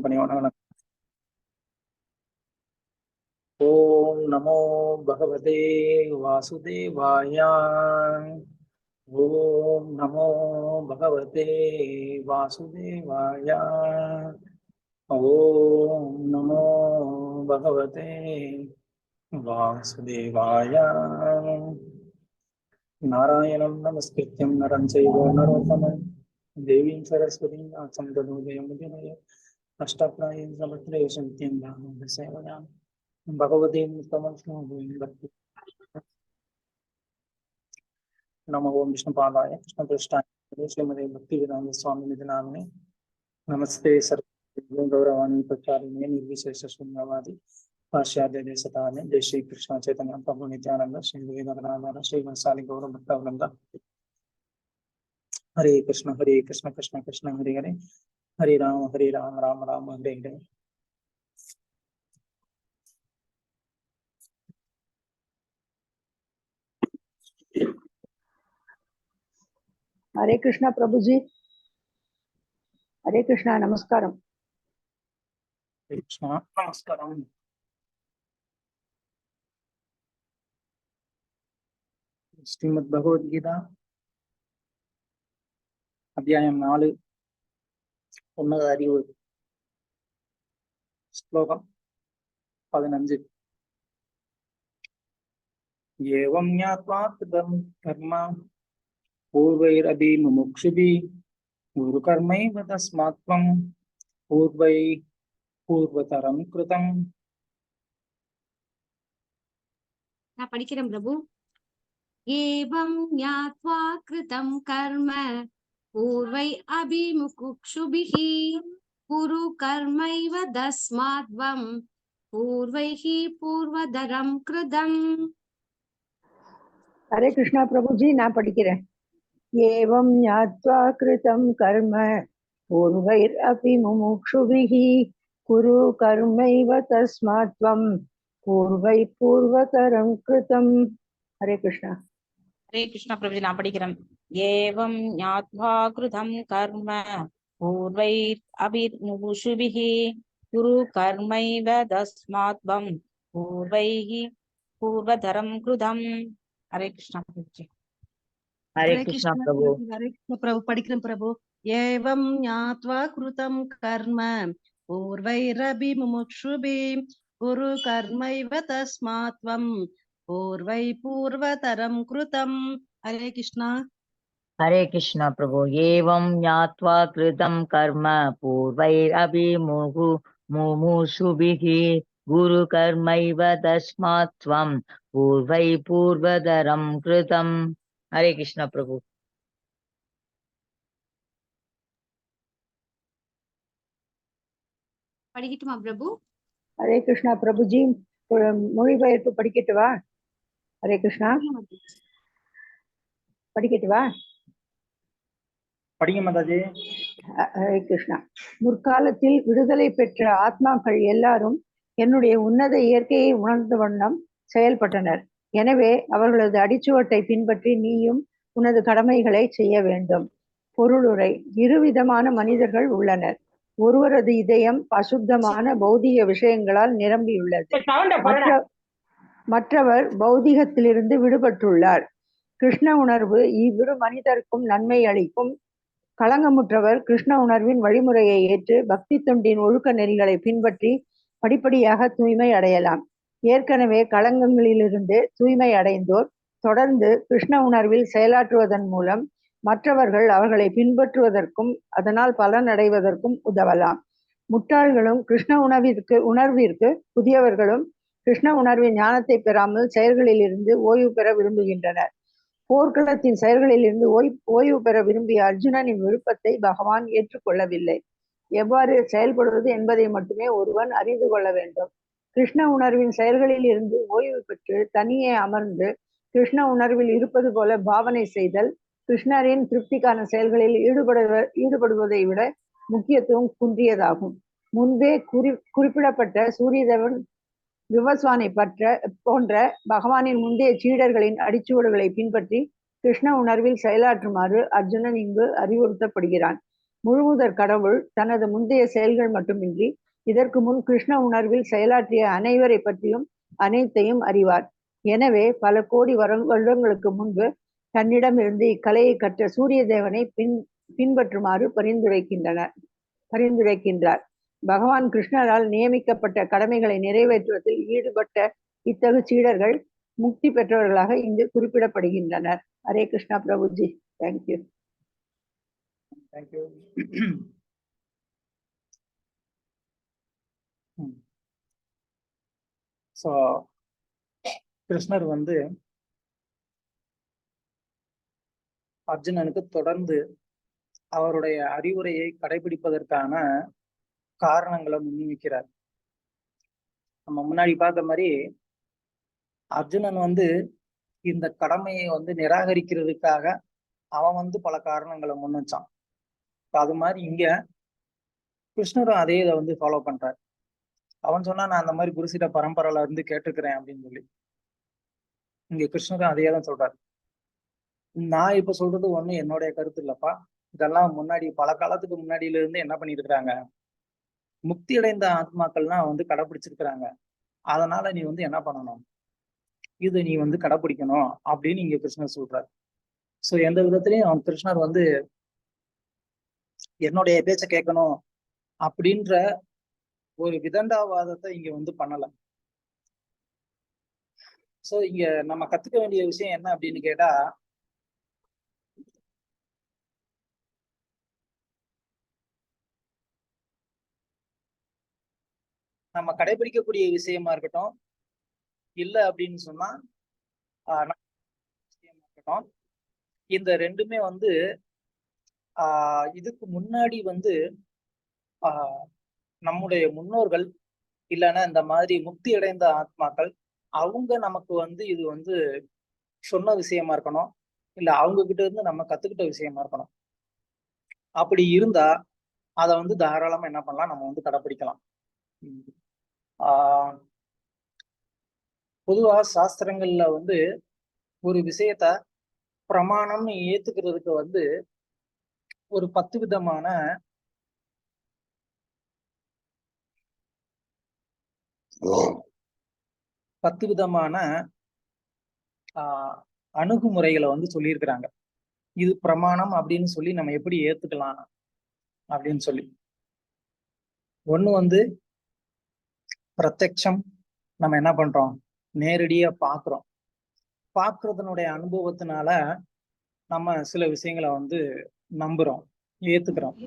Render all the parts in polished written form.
பணியோட ஓம் நமோ பகவதே வாசுதேவாய. ஓம் நமோ பகவதே வாசுதேவாய. ஓம் நமோ பகவதே வாசுதேவாய. நாராயணம் நமஸ்கிருத்யம் நரம் செய்வோ நரோத்தமம் தேவீம் சரஸ்வதீம் நாசம் தனுஜயமுதினய அஷ்டப்ராயம் சமத்ரேஷந்தியம் நாம சேவயாம் பகவதீம் உத்தமம் பக்தி. நம ஓம் விஷ்ணுபாதாய கிருஷ்ணபிரஷ்டாய ஸ்ரீமதே பக்திவேதாந்த சுவாமி நிதிநாமினே நமஸ்தே சர்வ கௌரவாணி பிரச்சாரிणे निर्विशेष शून्यवादी पाश्चात्य देशताने जय श्री कृष्ण चैतन्य प्रभु नित्यानंद श्री विवेकानंद श्री वंशाली गौरव भक्तावृंद. हरे कृष्ण कृष्ण कृष्ण हरे हरे हरे राम राम राम हरे हरे. हरे कृष्णा प्रभु जी. हरे कृष्णा. नमस्कारम. कृष्ण नमस्कारम. श्रीमद् भगवद गीता अध्यायम 4 उन्नत அறிவு श्लोकम 15. एवं ज्ञात्वा कृतं कर्म पूर्वैरपि मुमुक्षुभिः गुरुकर्मैव तस्मात् त्वं पूर्वतरं कृतं. நான் படிக்கிறேன் பிரபு. ஏவம் ஞாத்வா கிருதம் கர்ம பூர்வை அபிமுகுக்ஷுபிஹி குரு கர்மைவ தஸ்மாத்வம் பூர்வைஹி பூர்வதரம் கிருதம். हरे कृष्णा प्रभु जी. நான் படிக்கிறேன். एवं ज्ञात्वा कृतं कर्म पूर्वैरपि मुमुक्षुभिः कुरु कर्मैव तस्मात् त्वं पूर्वै पूर्वतरं कृतं. हरे कृष्णा. हरे कृष्णा प्रभु जी. நான் படிக்கிறேன். ஏவம் ஞாத்வா கிருதம் கர்ம பூர்வைரபிமுமுக்ஷுபிः குரு கர்மைவ தஸ்மாத்வம் பூர்வைஹி பூர்வதரம் கிருதம். हरे कृष्णा प्रभु जी. हरे कृष्णा प्रभु. हरे कृष्ण प्रभु. படிக்கிறேன் பிரபு. ஏவம் ஞாத்வா கிருதம் கர்ம பூர்வைரபிமுமுக்ஷுபிः குரு கர்மைவ தஸ்மாத்வம் பூர்வை பூர்வதரம் கிருதம். हरे कृष्णा. हरे कृष्णा प्रभु. एवं ज्ञात्वा कृतं कर्म पूर्वैरभिमुमुक्षुभिः गुरु कर्मैव तस्मात् त्वं पूर्वै पूर्वतरं कृतं. हरे कृष्णा प्रभु. படிக்கட்டுமா பிரபு? हरे कृष्णा प्रभु जी. மொழிபெயர்ப்பு படிக்கட்டுவா? हरे कृष्णा. படிக்கட்டுவா? படிங்க மாதாஜி. ஹரே கிருஷ்ணா. முற்காலத்தில் விடுதலை பெற்ற ஆத்மாக்கள் எல்லாரும் என்னுடைய உன்னத இயற்கையை உணர்ந்த வண்ணம் செயல்பட்டனர். எனவே அவர்களது அடிச்சுவட்டை பின்பற்றி நீயும் உனது கடமைகளை செய்ய வேண்டும். பொருளுரை. இருவிதமான மனிதர்கள் உள்ளனர். ஒருவரது இதயம் அசுத்தமான பௌதிக விஷயங்களால் நிரம்பியுள்ளது. மற்றவர் பௌதிகத்திலிருந்து விடுபட்டுள்ளார். கிருஷ்ண உணர்வு இவ்விரு மனிதருக்கும் நன்மை அளிக்கும். களங்கமுற்றவர் கிருஷ்ண உணர்வின் வழிமுறையை ஏற்று பக்தி தொண்டின் ஒழுக்க நெறிகளை பின்பற்றி படிப்படியாக தூய்மை அடையலாம். ஏற்கனவே களங்கங்களிலிருந்து தூய்மை அடைந்தோர் தொடர்ந்து கிருஷ்ண உணர்வில் செயலாற்றுவதன் மூலம் மற்றவர்கள் அவர்களை பின்பற்றுவதற்கும் அதனால் பலன் அடைவதற்கும் உதவலாம். முட்டாள்களும் கிருஷ்ண உணர்விற்கு புதியவர்களும் கிருஷ்ண உணர்வின் ஞானத்தை பெறாமல் செயல்களில் இருந்து ஓய்வு பெற விரும்புகின்றனர். போர்க்களத்தின் செயல்களில் இருந்து ஓய்வு பெற விரும்பிய அர்ஜுனனின் விருப்பத்தை பகவான் ஏற்றுக்கொள்ளவில்லை. எவ்வாறு செயல்படுவது என்பதை மட்டுமே ஒருவன் அறிந்து கொள்ள வேண்டும். கிருஷ்ண உணர்வின் செயல்களில் இருந்து ஓய்வு பெற்று தனியே அமர்ந்து கிருஷ்ண உணர்வில் இருப்பது போல பாவனை செய்தல் கிருஷ்ணரின் திருப்திக்கான செயல்களில் ஈடுபடுவதை விட முக்கியத்துவம் குன்றியதாகும். முன்பே குறிப்பிடப்பட்ட சூரியதேவன் விவஸ்வானை போன்ற பகவானின் முந்தைய சீடர்களின் அடிச்சுவடுகளை பின்பற்றி கிருஷ்ண உணர்வில் செயலாற்றுமாறு அர்ஜுனன் இங்கு அறிவுறுத்தப்படுகிறான். முழுமுதற் கடவுள் தனது முந்தைய செயல்கள் மட்டுமின்றி இதற்கு முன் கிருஷ்ண உணர்வில் செயலாற்றிய அனைவரை பற்றியும் அனைத்தையும் அறிவார். எனவே பல கோடி வருடங்களுக்கு முன்பு தன்னிடமிருந்து இக்கலையை கற்ற சூரிய தேவனை பின்பற்றுமாறு பரிந்துரைக்கின்றார். பகவான் கிருஷ்ணரால் நியமிக்கப்பட்ட கடமைகளை நிறைவேற்றுவதில் ஈடுபட்ட இத்தகு சீடர்கள் முக்தி பெற்றவர்களாக இங்கு குறிப்பிடப்படுகின்றனர். Hare Krishna Prabhuji. Thank you. Thank you. So கிருஷ்ணர் வந்து அர்ஜுனனுக்கு தொடர்ந்து அவருடைய அறிவுரையை கடைபிடிப்பதற்கான காரணங்களை முன்வைக்கிறார். நம்ம முன்னாடி பார்த்த மாதிரி அர்ஜுனன் வந்து இந்த கடமையை வந்து நிராகரிக்கிறதுக்காக அவன் வந்து பல காரணங்களை முன் வச்சான். அது மாதிரி இங்க கிருஷ்ணரும் அதே இதை வந்து ஃபாலோ பண்றார். அவன் சொன்னா நான் அந்த மாதிரி குருசிட பரம்பரையில இருந்து கேட்டுக்கிறேன் அப்படின்னு சொல்லி இங்க கிருஷ்ணரும் அதே தான் சொல்றாரு. நான் இப்ப சொல்றது ஒண்ணு என்னுடைய கருத்து இல்லப்பா, இதெல்லாம் முன்னாடி பல காலத்துக்கு முன்னாடியில இருந்து என்ன பண்ணிட்டு இருக்கிறாங்க, முக்தி அடைந்த ஆத்மாக்கள்லாம் வந்து கடைபிடிச்சிருக்கிறாங்க. அதனால நீ வந்து என்ன பண்ணணும், இது நீ வந்து கடைபிடிக்கணும் அப்படின்னு இங்க கிருஷ்ணர் சொல்றாரு. ஸோ எந்த விதத்திலையும் அவன் கிருஷ்ணர் வந்து என்னுடைய பேச்ச கேட்கணும் அப்படின்ற ஒரு விதண்டாவாதத்தை இங்க வந்து பண்ணல. சோ இங்க நம்ம கத்துக்க வேண்டிய விஷயம் என்ன அப்படின்னு கேட்டா, நம்ம கடைபிடிக்கக்கூடிய விஷயமா இருக்கட்டும், இல்ல அப்படின்னு சொன்னா விஷயமா இருக்கட்டும், இந்த ரெண்டுமே வந்து இதுக்கு முன்னாடி வந்து நம்முடைய முன்னோர்கள் இல்லைன்னா இந்த மாதிரி முக்தி அடைந்த ஆத்மாக்கள் அவங்க நமக்கு வந்து இது வந்து சொன்ன விஷயமா இருக்கணும், இல்ல அவங்க கிட்ட இருந்து நம்ம கத்துக்கிட்ட விஷயமா இருக்கணும். அப்படி இருந்தா அதை வந்து தாராளமா என்ன பண்ணலாம், நம்ம வந்து கடைப்பிடிக்கலாம். பொதுவா சாஸ்திரங்கள்ல வந்து ஒரு விஷயத்த பிரமாணம்னு ஏத்துக்கிறதுக்கு வந்து ஒரு 10 விதமான அணுகுமுறைகளை வந்து சொல்லியிருக்கிறாங்க. இது பிரமாணம் அப்படின்னு சொல்லி நம்ம எப்படி ஏத்துக்கலாம் அப்படின்னு சொல்லி. ஒண்ணு வந்து பிரத்யக்ஷம், நம்ம என்ன பண்றோம், நேரடியா பாக்குறோம். பாக்குறதுனுடைய அனுபவத்தினால நம்ம சில விஷயங்களை வந்து நம்புறோம், ஏத்துக்கிறோம்.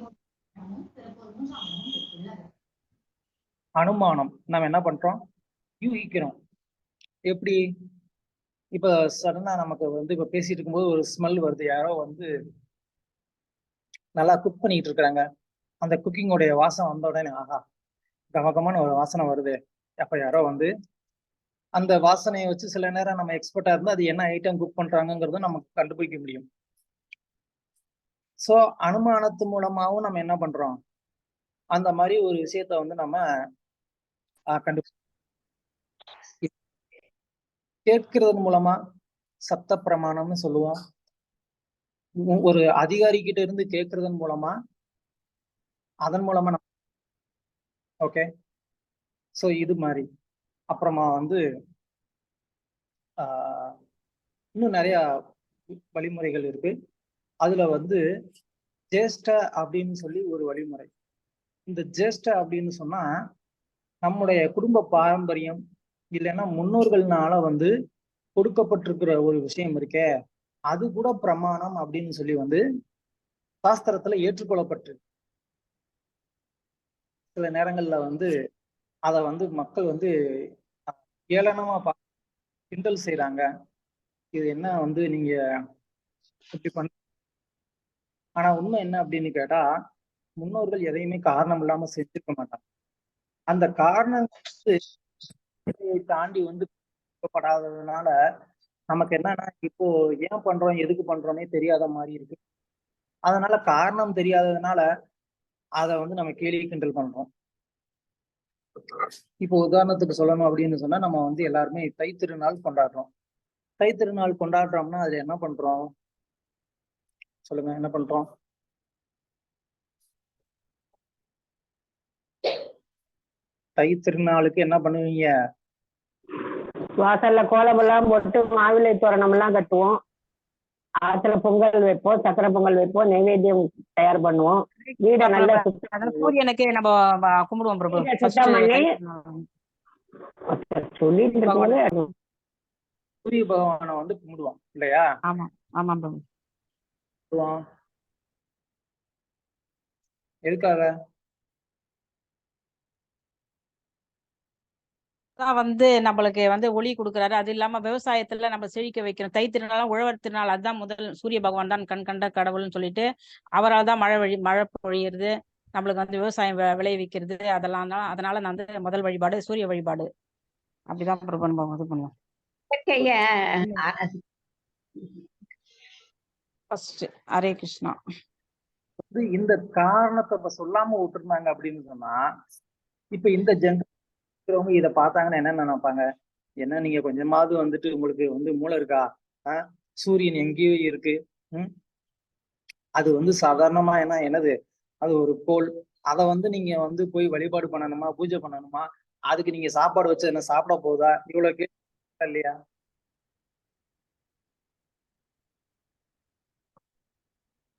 அனுமானம், நம்ம என்ன பண்றோம், யூகிக்கிறோம். எப்படி, இப்ப சடனா நமக்கு வந்து இப்ப பேசிட்டு இருக்கும்போது ஒரு ஸ்மெல் வருது, யாரோ வந்து நல்லா குக் பண்ணிட்டு இருக்கிறாங்க, அந்த குக்கிங்கோடைய வாசம் வந்த உடனே ஆஹா கமகமான ஒரு வாசனை வருது, அப்ப யாரோ வந்து அந்த வாசனையை வச்சு சில நேரம் நம்ம எக்ஸ்பர்ட்டா இருந்தா அது என்ன ஐட்டம் குக் பண்றாங்கிறத நமக்கு கண்டுபிடிக்க முடியும். சோ அனுமானத்து மூலமாவும் நம்ம என்ன பண்றோம், அந்த மாதிரி ஒரு விஷயத்த வந்து நம்ம கேட்கிறது மூலமா சப்த பிரமாணம்னு சொல்லுவோம். ஒரு அதிகாரி கிட்ட இருந்து கேட்கறதன் மூலமா, அதன் மூலமா நம்ம ஓகே. சோ இது மாதிரி அப்புறமா வந்து இன்னும் நிறைய வழிமுறைகள் இருக்கு. அதுல வந்து ஜேஷ்ட அப்படின்னு சொல்லி ஒரு வழிமுறை. இந்த ஜேஷ்ட அப்படின்னு சொன்னா நம்முடைய குடும்ப பாரம்பரியம் இல்லைன்னா முன்னோர்கள்னால வந்து கொடுக்கப்பட்டிருக்கிற ஒரு விஷயம் இருக்கே, அது கூட பிரமாணம் அப்படின்னு சொல்லி வந்து சாஸ்திரத்துல ஏற்றுக்கொள்ளப்பட்டு சில நேரங்கள்ல வந்து அதை வந்து மக்கள் வந்து ஏளனமா கிண்டல் செய்யறாங்க. இது என்ன வந்து நீங்க இப்படி பண்ண, ஆனா உண்மை என்ன அப்படின்னு கேட்டா, முன்னோர்கள் எதையுமே காரணம் இல்லாம செஞ்சிருக்க மாட்டாங்க. அந்த காரணம் தாண்டி வந்து படாததுனால நமக்கு என்னன்னா இப்போ ஏன் பண்றோம் எதுக்கு பண்றோமே தெரியாத மாதிரி இருக்கு. அதனால காரணம் தெரியாததுனால அதை வந்து நம்ம கேலி கிண்டல் பண்றோம். இப்போ உதாரணத்துக்கு சொல்லணும் அப்படின்னு சொன்னா, நம்ம வந்து எல்லாருமே தைத்திருநாள் கொண்டாடுறோம். தைத்திருநாள் கொண்டாடுறோம்னா அதுல என்ன பண்றோம் சொல்லுங்க, என்ன பண்றோம்? தை திருநாளுக்கு என்ன பண்ணுவீங்க? வாசல்ல கோலம் எல்லாம் போட்டு மாவிலை தோரணம் எல்லாம் கட்டுவோம். ஆத்துல பொங்கல் வைப்போம், சக்கரை பொங்கல் வைப்போம், நைவேத்தியம் தயார் பண்ணுவோம். வீடை நல்லா அதாவது சூரியனுக்கு நம்ம கும்பிடுவோம் பிரபு. வீடை First சுத்தம் பண்ணி தை- சொல்லிட்டு இருக்கும்போது சூரிய பகவானை வந்து கும்பிடுவோம் இல்லையா? ஆமா ஆமா பிரபு. கும்பிடுவோம். எதுக்காக? தான் நம்மளுக்கு ஒளி கொடுக்குறாரு. அது இல்லாம விவசாயத்துல நம்ம செழிக்க வைக்கிறோம். தை திருநாள் உழவர் திருநாள், அதுதான் முதல். சூரிய பகவான் தான் கண் கண்ட கடவுள்னு சொல்லிட்டு அவரால் தான் மழை பொழியிறது, நம்மளுக்கு விவசாயம் விளைவிக்கிறது. அதனால நான் முதல் வழிபாடு சூரிய வழிபாடு. அப்படிதான் பிரபு நம்ம இது பண்ணுவோம். ஃபர்ஸ்ட் ஹரே கிருஷ்ணா. இந்த காரணத்தை இப்ப சொல்லாம விட்டுருந்தாங்க அப்படின்னு சொன்னா, இப்ப இந்த ஜென்ரேஷன் இதை பார்த்தாங்கன்னா என்ன நினைப்பாங்க? என்ன நீங்க கொஞ்சமாவது உங்களுக்கு மூளை இருக்கா? சூரியன் எங்கேயோ இருக்கு. அது சாதாரணமா என்னது, அது ஒரு கோள். அதை நீங்க போய் வழிபாடு பண்ணணுமா, பூஜை பண்ணணுமா? அதுக்கு நீங்க சாப்பாடு வச்சு என்ன சாப்பிட போதா? இவ்வளவு இல்லையா?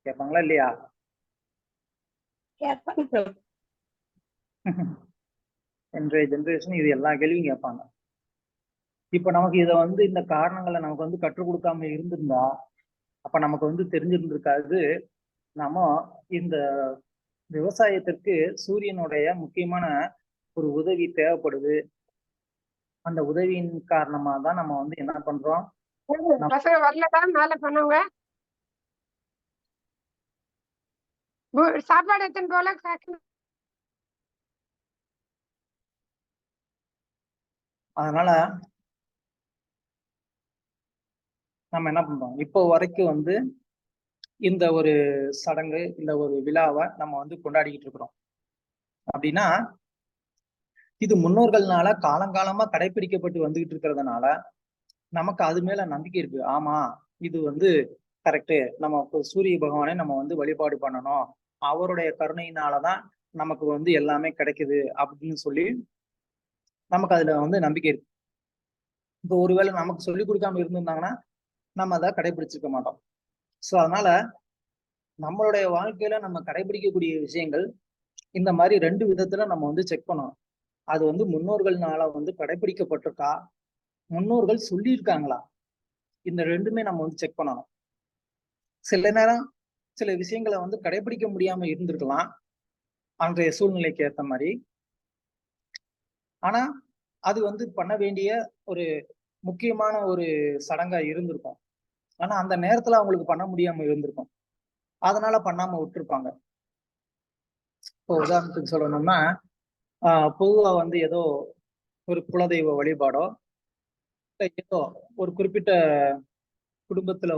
கேட்பாங்களா இல்லையா? இன்றைய ஜென்ரேஷன் இது எல்லா கேள்வியும் கேட்பாங்க. இப்ப நமக்கு இதை இந்த காரணங்களை நமக்கு கற்றுக் கொடுக்காம இருந்திருந்தா, அப்ப நமக்கு தெரிஞ்சிருந்திருக்காது நம்ம இந்த விவசாயத்திற்கு சூரியனுடைய முக்கியமான ஒரு உதவி தேவைப்படுது. அந்த உதவியின் காரணமா தான் நம்ம என்ன பண்றோம்? வரலதான் மேல பண்ணுங்க. சாப்பாடு எத்தனை போல அதனால நம்ம என்ன பண்றோம்? இப்போ வரைக்கும் இந்த ஒரு சடங்கு, இந்த ஒரு விழாவை நம்ம கொண்டாடிக்கிட்டு இருக்கிறோம். அப்படின்னா இது முன்னோர்கள்னால காலங்காலமா கடைபிடிக்கப்பட்டு வந்துகிட்டு இருக்கிறதுனால நமக்கு அது மேல நம்பிக்கை இருக்கு. ஆமா, இது கரெக்டு. நம்ம சூரிய பகவானை நம்ம வழிபாடு பண்ணணும். அவருடைய கருணையினாலதான் நமக்கு எல்லாமே கிடைக்குது அப்படின்னு சொல்லி நமக்கு அதுல நம்பிக்கை இருக்கு. இப்போ ஒருவேளை நமக்கு சொல்லி கொடுக்காம இருந்திருந்தாங்கன்னா நம்ம அதை கடைபிடிச்சிருக்க மாட்டோம். ஸோ அதனால நம்மளுடைய வாழ்க்கையில நம்ம கடைபிடிக்கக்கூடிய விஷயங்கள் இந்த மாதிரி 2 விதத்துல நம்ம செக் பண்ணணும். அது முன்னோர்கள்னால கடைபிடிக்கப்பட்டிருக்கா, முன்னோர்கள் சொல்லியிருக்காங்களா? இந்த 2மே நம்ம செக் பண்ணணும். சில நேரம் சில விஷயங்களை கடைபிடிக்க முடியாம இருந்திருக்கலாம் அன்றைய சூழ்நிலைக்கு ஏற்ற மாதிரி. ஆனா அது பண்ண வேண்டிய ஒரு முக்கியமான ஒரு சடங்கா இருந்திருக்கும். ஆனா அந்த நேரத்துல அவங்களுக்கு பண்ண முடியாம இருந்திருக்கும். அதனால பண்ணாம விட்டுருப்பாங்க. இப்போ உதாரணத்துக்கு சொல்லணும்னா, பொதுவா ஏதோ ஒரு குலதெய்வ வழிபாடோ ஏதோ ஒரு குறிப்பிட்ட குடும்பத்துல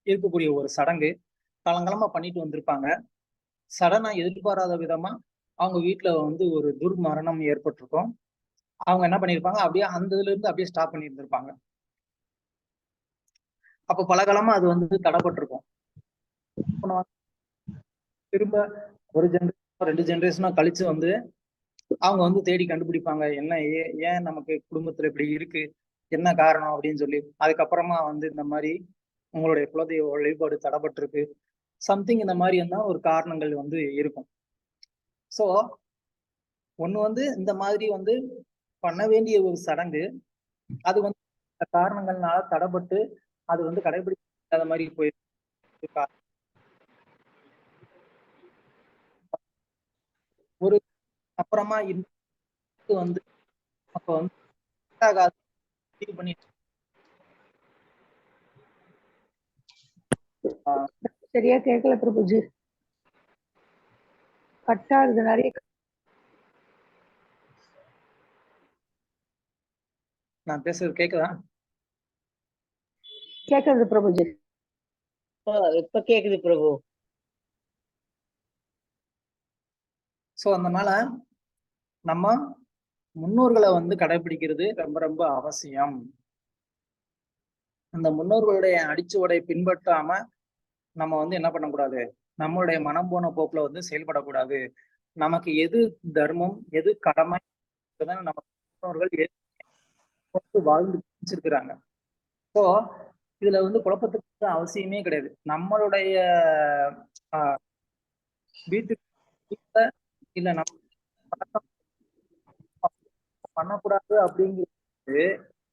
இருக்கக்கூடிய ஒரு சடங்கு காலங்காலமா பண்ணிட்டு வந்திருப்பாங்க. சடனா எதிர்பாராத விதமா அவங்க வீட்டுல ஒரு துர்மரணம் ஏற்பட்டிருக்கும். அவங்க என்ன பண்ணிருப்பாங்க, அப்படியே அந்த இதுல இருந்து அப்படியே ஸ்டாப் பண்ணி இருந்திருப்பாங்க. அப்ப பல காலமா அது தடைப்பட்டிருக்கும். திரும்ப ஒரு ஜென்ரேஷன் 2 ஜென்ரேஷனா கழிச்சு அவங்க தேடி கண்டுபிடிப்பாங்க, என்ன ஏன் நமக்கு குடும்பத்துல இப்படி இருக்கு, என்ன காரணம் அப்படின்னு சொல்லி. அதுக்கப்புறமா இந்த மாதிரி உங்களுடைய குலதெய்வ வழிபாடு தடைப்பட்டிருக்கு, சம்திங் இந்த மாதிரி ஒரு காரணங்கள் இருக்கும். ஸோ ஒண்ணு இந்த மாதிரி பண்ண வேண்டிய ஒரு சடங்கு அது காரணங்கள்னால தடைப்பட்டு அது கடைபிடிக்காத மாதிரி போயிருக்கு. ஒரு அப்புறமா அப்ப பண்ணி சரியா கேட்கல பிரபுஜி, கட்டாகுது நிறைய. நான் பேசுறது கேக்குதா? கேட்கறது பிரபுஜி. இப்ப கேக்குது பிரபு. சோ அதனால நம்ம முன்னோர்களை கடைபிடிக்கிறது ரொம்ப ரொம்ப அவசியம். அந்த முன்னோர்களுடைய அடிச்சுவடை பின்பற்றாம நம்ம என்ன பண்ணக்கூடாது, நம்மளுடைய மனம் போன போக்குல செயல்படக்கூடாது. நமக்கு எது தர்மம், எது கடமை நம்ம முன்னோர்கள் வாழ்ந்து வச்சிருக்கிறாங்க. ஸோ இதுல வந்து குழப்பத்துக்கு அவசியமே கிடையாது. நம்மளுடைய வீட்டுக்கு இல்ல நம்ம பண்ணக்கூடாது அப்படிங்கிறது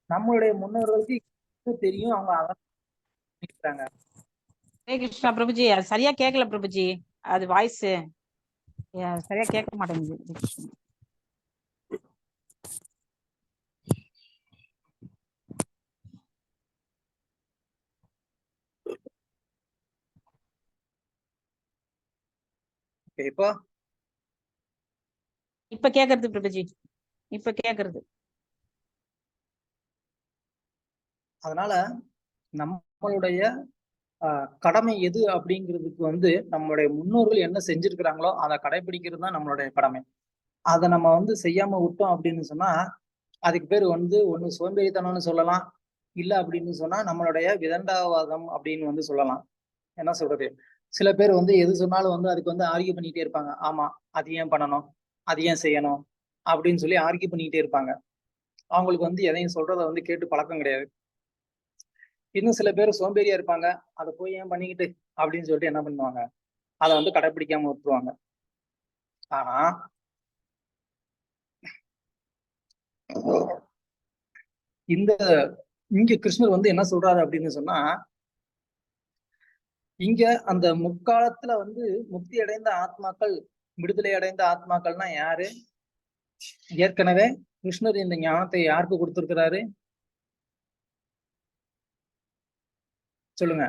நம்மளுடைய முன்னோர்களுக்கு தெரியும். அவங்க அதான் ஹரே கிருஷ்ணா பிரபுஜி. அது சரியா கேட்கல பிரபுஜி, அது வாய்ஸ் சரியா கேட்க மாட்டேங்குது. இப்ப கேக்குறது பிரபுஜி, இப்ப கேக்குறது. அதனால நம்மளுடைய கடமை எது அப்படிங்கிறதுக்கு வந்து நம்மளுடைய முன்னோர்கள் என்ன செஞ்சிருக்கிறாங்களோ அதை கடைபிடிக்கிறது தான் நம்மளுடைய கடமை. அதை நம்ம வந்து செய்யாம விட்டோம் அப்படின்னு சொன்னா அதுக்கு பேர் வந்து ஒண்ணு சோம்பேறித்தனம்னு சொல்லலாம், இல்ல அப்படின்னு சொன்னா நம்மளுடைய விதண்டாவாதம் அப்படின்னு வந்து சொல்லலாம். என்ன சொல்றது, சில பேர் வந்து எது சொன்னாலும் வந்து அதுக்கு வந்து ஆர்கியூ பண்ணிட்டே இருப்பாங்க. ஆமா, அது ஏன் பண்ணணும், அது ஏன் செய்யணும் அப்படின்னு சொல்லி ஆர்கியூ பண்ணிக்கிட்டே இருப்பாங்க. அவங்களுக்கு வந்து எதையும் சொல்றத வந்து கேட்டு பழக்கம் கிடையாது. இன்னும் சில பேர் சோம்பேறியா இருப்பாங்க, அதை போய் ஏன் பண்ணிக்கிட்டு அப்படின்னு சொல்லிட்டு என்ன பண்ணுவாங்க, அதை வந்து கடைபிடிக்காம விட்டுருவாங்க. ஆனா இங்க கிருஷ்ணர் வந்து என்ன சொல்றாரு அப்படின்னு சொன்னா, இங்க அந்த முற்காலத்துல வந்து முக்தி அடைந்த ஆத்மாக்கள், விடுதலை அடைந்த ஆத்மாக்கள்னா யாரு? ஏற்கனவே கிருஷ்ணர் இந்த ஞானத்தை யாருக்கு கொடுத்திருக்கிறாரு சொல்லுங்க?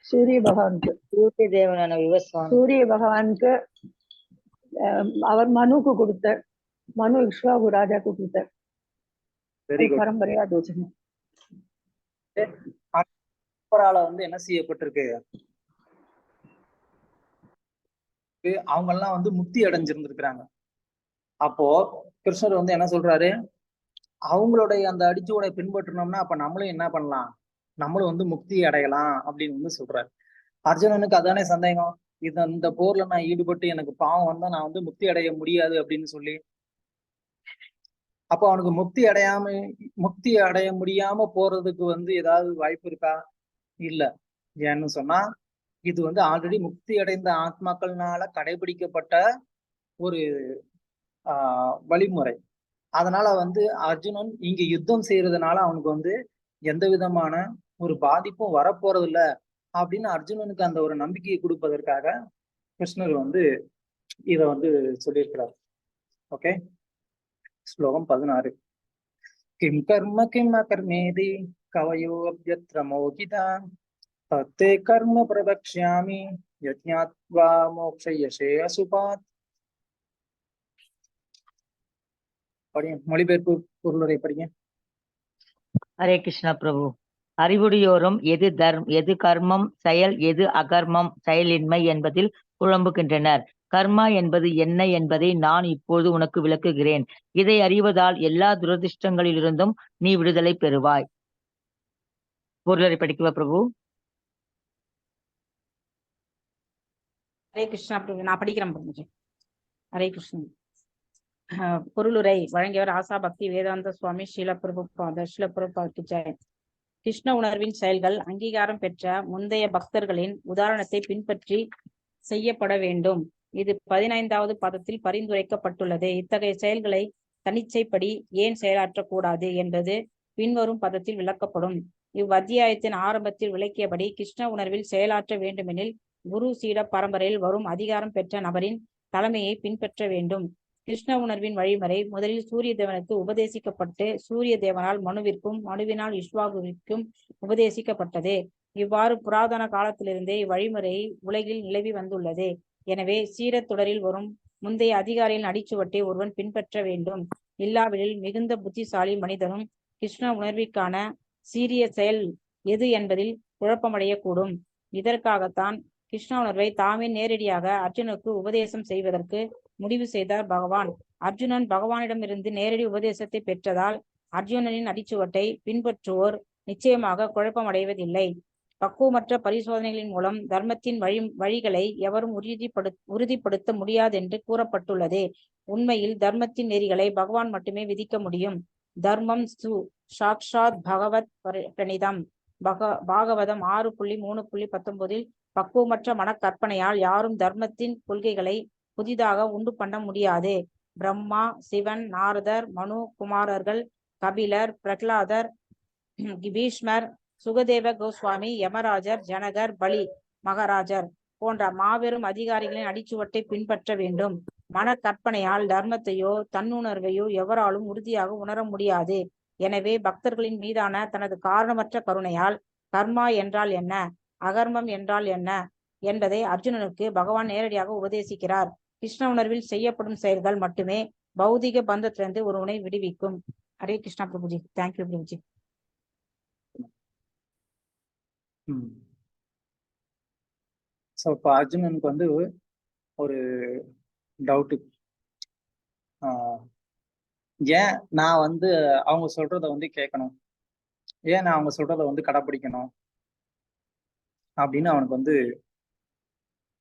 சூரிய பகவானுக்கு. சூரிய தேவனான விவசாயம் சூரிய பகவானுக்கு அவர் மனுக்கு கொடுத்த, மனு இக்ஷ்வாகு ராஜாக்கு கொடுத்த பரம்பரையா தோச்சணும். வந்து என்ன செய்யப்பட்டிருக்கு, அவங்க எல்லாம் வந்து முக்தி அடைஞ்சிருந்திருக்கிறாங்க. அப்போ கிருஷ்ணர் வந்து என்ன சொல்றாரு, அவங்களுடைய அந்த அடிச்சுவடை பின்பற்றணும்னா அப்ப நம்மளும் என்ன பண்ணலாம், நம்மளும் வந்து முக்தி அடையலாம் அப்படின்னு வந்து சொல்றாரு. அர்ஜுனனுக்கு அதானே சந்தேகம், இந்த போர்ல நான் ஈடுபட்டு எனக்கு பாவம் வந்தா நான் வந்து முக்தி அடைய முடியாது அப்படின்னு சொல்லி. அப்போ அவனுக்கு முக்தி அடைய முடியாம போறதுக்கு வந்து ஏதாவது வாய்ப்பு இருக்கா? இல்ல. ஏன்னு சொன்னா இது வந்து ஆல்ரெடி முக்தி அடைந்த ஆத்மாக்கள்னால கடைபிடிக்கப்பட்ட ஒரு வழிமுறை. அதனால வந்து அர்ஜுனன் இங்க யுத்தம் செய்யறதுனால அவனுக்கு வந்து எந்த விதமான ஒரு பாதிப்பும் வரப்போறது இல்லை அப்படின்னு அர்ஜுனனுக்கு அந்த ஒரு நம்பிக்கையை கொடுப்பதற்காக கிருஷ்ணர் வந்து இத வந்து சொல்லியிருக்கிறார். ஓகே, ஸ்லோகம் 16. கிம் கர்ம கிம் அகர்மேதி கவயோ அப்யத்ர மோகிதா தத்தே கர்ம பிரபக்ஷ்யாமி யஜ்ஞாத்வா மோக்ஷயசே அசுபாத். படிங்க, மொழிபெயர்ப்பு பொருளுரை படிங்க. ஹரே கிருஷ்ணா பிரபு. அறிவுடையோரும் எது கர்மம் செயல், எது அகர்மம் செயலின்மை என்பதில் குழம்புகின்றனர். கர்மா என்பது என்ன என்பதை நான் இப்போது உனக்கு விளக்குகிறேன். இதை அறிவதால் எல்லா துரதிர்ஷ்டங்களிலிருந்தும் நீ விடுதலை பெறுவாய். பொருளரை படிக்கவா பிரபு? ஹரே கிருஷ்ணா பிரபு, நான் படிக்கிறேன் பிரபுஜி. ஹரே கிருஷ்ணன். பொருளுரை வழங்கியவர் ஆசா பக்தி வேதாந்த சுவாமி ஸ்ரீலபிரபுபாதர் ஜெய். கிருஷ்ண உணர்வின் செயல்கள் அங்கீகாரம் பெற்ற முந்தைய பக்தர்களின் உதாரணத்தை பின்பற்றி செய்யப்பட வேண்டும். இது 15வது பதத்தில் பரிந்துரைக்கப்பட்டுள்ளது. இத்தகைய செயல்களை தனிச்சைப்படி ஏன் செயலாற்றக்கூடாது என்பது பின்வரும் பதத்தில் விளக்கப்படும். இவ்வத்தியாயத்தின் ஆரம்பத்தில் விளக்கியபடி கிருஷ்ண உணர்வில் செயலாற்ற வேண்டுமெனில் குரு சீட பரம்பரையில் வரும் அதிகாரம் பெற்ற நபரின் தலைமையை பின்பற்ற வேண்டும். கிருஷ்ண உணர்வின் வழிமுறை முதலில் சூரிய தேவனுக்கு உபதேசிக்கப்பட்டு சூரிய தேவனால் மனுவிற்கும் மனுவினால் இஷ்வாகுவிற்கும் உபதேசிக்கப்பட்டது. இவ்வாறு புராதன காலத்திலிருந்தே இவ்வழிமுறை உலகில் நிலவி வந்துள்ளது. எனவே சீரத்தொடரில் வரும் முந்தைய அதிகாரியின் அடிச்சுவட்டை ஒருவன் பின்பற்ற வேண்டும். இல்லாவிடில் மிகுந்த புத்திசாலி மனிதனும் கிருஷ்ண உணர்விற்கான சீரிய செயல் எது என்பதில் குழப்பமடையக்கூடும். இதற்காகத்தான் கிருஷ்ண உணர்வை தாமே நேரடியாக அர்ஜுனுக்கு உபதேசம் செய்வதற்கு முடிவு செய்தார் பகவான். அர்ஜுனன் பகவானிடமிருந்து நேரடி உபதேசத்தை பெற்றதால் அர்ஜுனனின் அடிச்சுவட்டை பின்பற்றுவோர் நிச்சயமாக குழப்பமடைவதில்லை. பக்குவமற்ற பரிசோதனைகளின் மூலம் தர்மத்தின் வழிகளை எவரும் உறுதிப்படுத்த முடியாதென்று கூறப்பட்டுள்ளதே. உண்மையில் தர்மத்தின் நெறிகளை பகவான் மட்டுமே விதிக்க முடியும். தர்மம் சாக்ஷாத் பகவத் பிரணிதம். பாகவதம் 6.3.19 பக்குவமற்ற மனக்கற்பனையால் யாரும் தர்மத்தின் கொள்கைகளை புதிதாக உண்டு பண்ண முடியாது. பிரம்மா, சிவன், நாரதர், மனு, குமாரர்கள், கபிலர், பிரகலாதர், பீஷ்மர், சுகதேவ கோஸ்வாமி, யமராஜர், ஜனகர், பலி மகாராஜர் போன்ற மாபெரும் அதிகாரிகளின் அடிச்சுவட்டை பின்பற்ற வேண்டும். மனக்கற்பனையால் தர்மத்தையோ தன்னுணர்வையோ எவராலும் உறுதியாக உணர முடியாது. எனவே பக்தர்களின் மீதான தனது காரணமற்ற கருணையால் கர்மா என்றால் என்ன, அகர்மம் என்றால் என்ன என்பதை அர்ஜுனனுக்கு பகவான் நேரடியாக உபதேசிக்கிறார். கிருஷ்ண உணர்வில் செய்யப்படும் செயல்கள் மட்டுமே பௌதிக பந்தத்திலிருந்து ஒருவனை விடுவிக்கும். ஹரே கிருஷ்ணா பிரபுஜி. தேங்க்யூ பிரபுஜி. ஸோ இப்போ அர்ஜுனனுக்கு வந்து ஒரு டவுட்டு, ஏன் நான் வந்து அவங்க சொல்றத வந்து கேட்கணும், ஏன் நான் அவங்க சொல்றத வந்து கடைப்பிடிக்கணும் அப்படின்னு அவனுக்கு வந்து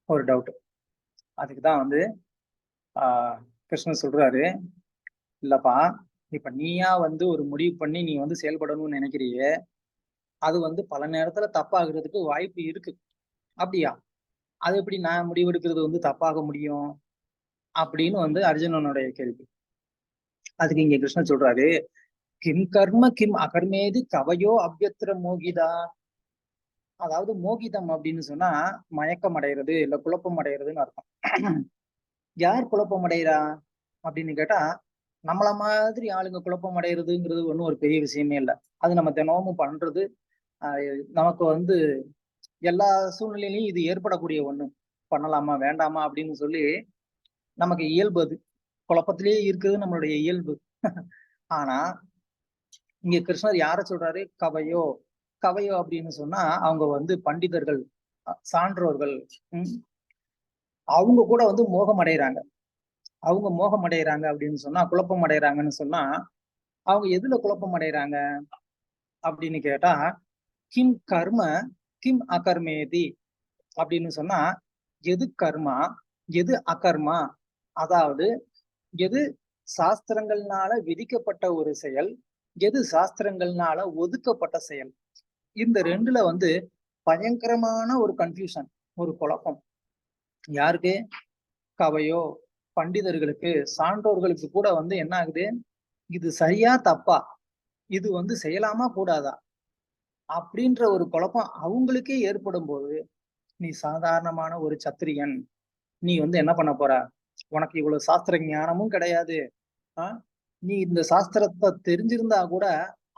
ஒரு டவுட். அதுக்கு தான் வந்து கிருஷ்ணன் சொல்றாரு, இல்லப்பா இப்ப நீயா வந்து ஒரு முடிவு பண்ணி நீ வந்து செயல்படணும்னு நினைக்கிறியே, அது வந்து பல நேரத்துல தப்பாகிறதுக்கு வாய்ப்பு இருக்கு. அப்படியா? அது எப்படி நான் முடிவெடுக்கிறது வந்து தப்பாக முடியும் அப்படின்னு வந்து அர்ஜுனனுடைய கேள்வி. அதுக்கு இங்க கிருஷ்ணன் சொல்றாரு, கிம் கர்ம கிம் அகர்மேதி கவையோ அபியத்திர மோகிதா. அதாவது மோகிதம் அப்படின்னு சொன்னா மயக்கம் அடைகிறது இல்ல குழப்பம் அடைகிறதுன்னு அர்த்தம். யார் குழப்பம் அடைகிறா அப்படின்னு கேட்டா, நம்மள மாதிரி ஆளுங்க குழப்பம் அடைகிறதுங்கிறது ஒன்றும் ஒரு பெரிய விஷயமே இல்லை. அது நம்ம தினமும் பண்றது. நமக்கு வந்து எல்லா சூழ்நிலையிலையும் இது ஏற்படக்கூடிய ஒண்ணு. பண்ணலாமா வேண்டாமா அப்படின்னு சொல்லி நமக்கு இயல்பு, அது குழப்பத்திலேயே இருக்கிறது நம்மளுடைய இயல்பு. ஆனா இங்க கிருஷ்ணர் யார சொல்றாரு? கவையோ. கவையோ அப்படின்னு சொன்னா அவங்க வந்து பண்டிதர்கள், சான்றோர்கள். அவங்க கூட வந்து மோகம் அடைகிறாங்க. அவங்க மோகம் அடைகிறாங்க அப்படின்னு சொன்னா, குழப்பம் அடைகிறாங்கன்னு சொன்னா, அவங்க எதுல குழப்பம் அடைகிறாங்க அப்படின்னு கேட்டா, கிம் கர்ம கிம் அகர்மேதி அப்படின்னு சொன்னா, எது கர்மா எது அகர்மா, அதாவது எது சாஸ்திரங்கள்னால விதிக்கப்பட்ட ஒரு செயல், எது சாஸ்திரங்கள்னால ஒதுக்கப்பட்ட செயல். இந்த ரெண்டுல வந்து பயங்கரமான ஒரு கன்ஃபியூஷன், ஒரு குழப்பம். யாருக்கு? கவையோ, பண்டிதர்களுக்கு, சான்றோர்களுக்கு கூட வந்து என்ன ஆகுது, இது சரியா தப்பா, இது வந்து செய்யலாமா கூடாதா அப்படின்ற ஒரு குழப்பம் அவங்களுக்கே ஏற்படும் போது, நீ சாதாரணமான ஒரு சத்திரியன், நீ வந்து என்ன பண்ண போற? உனக்கு இவ்வளவு சாஸ்திர ஞானமும் கிடையாது. நீ இந்த சாஸ்திரத்தை தெரிஞ்சிருந்தா கூட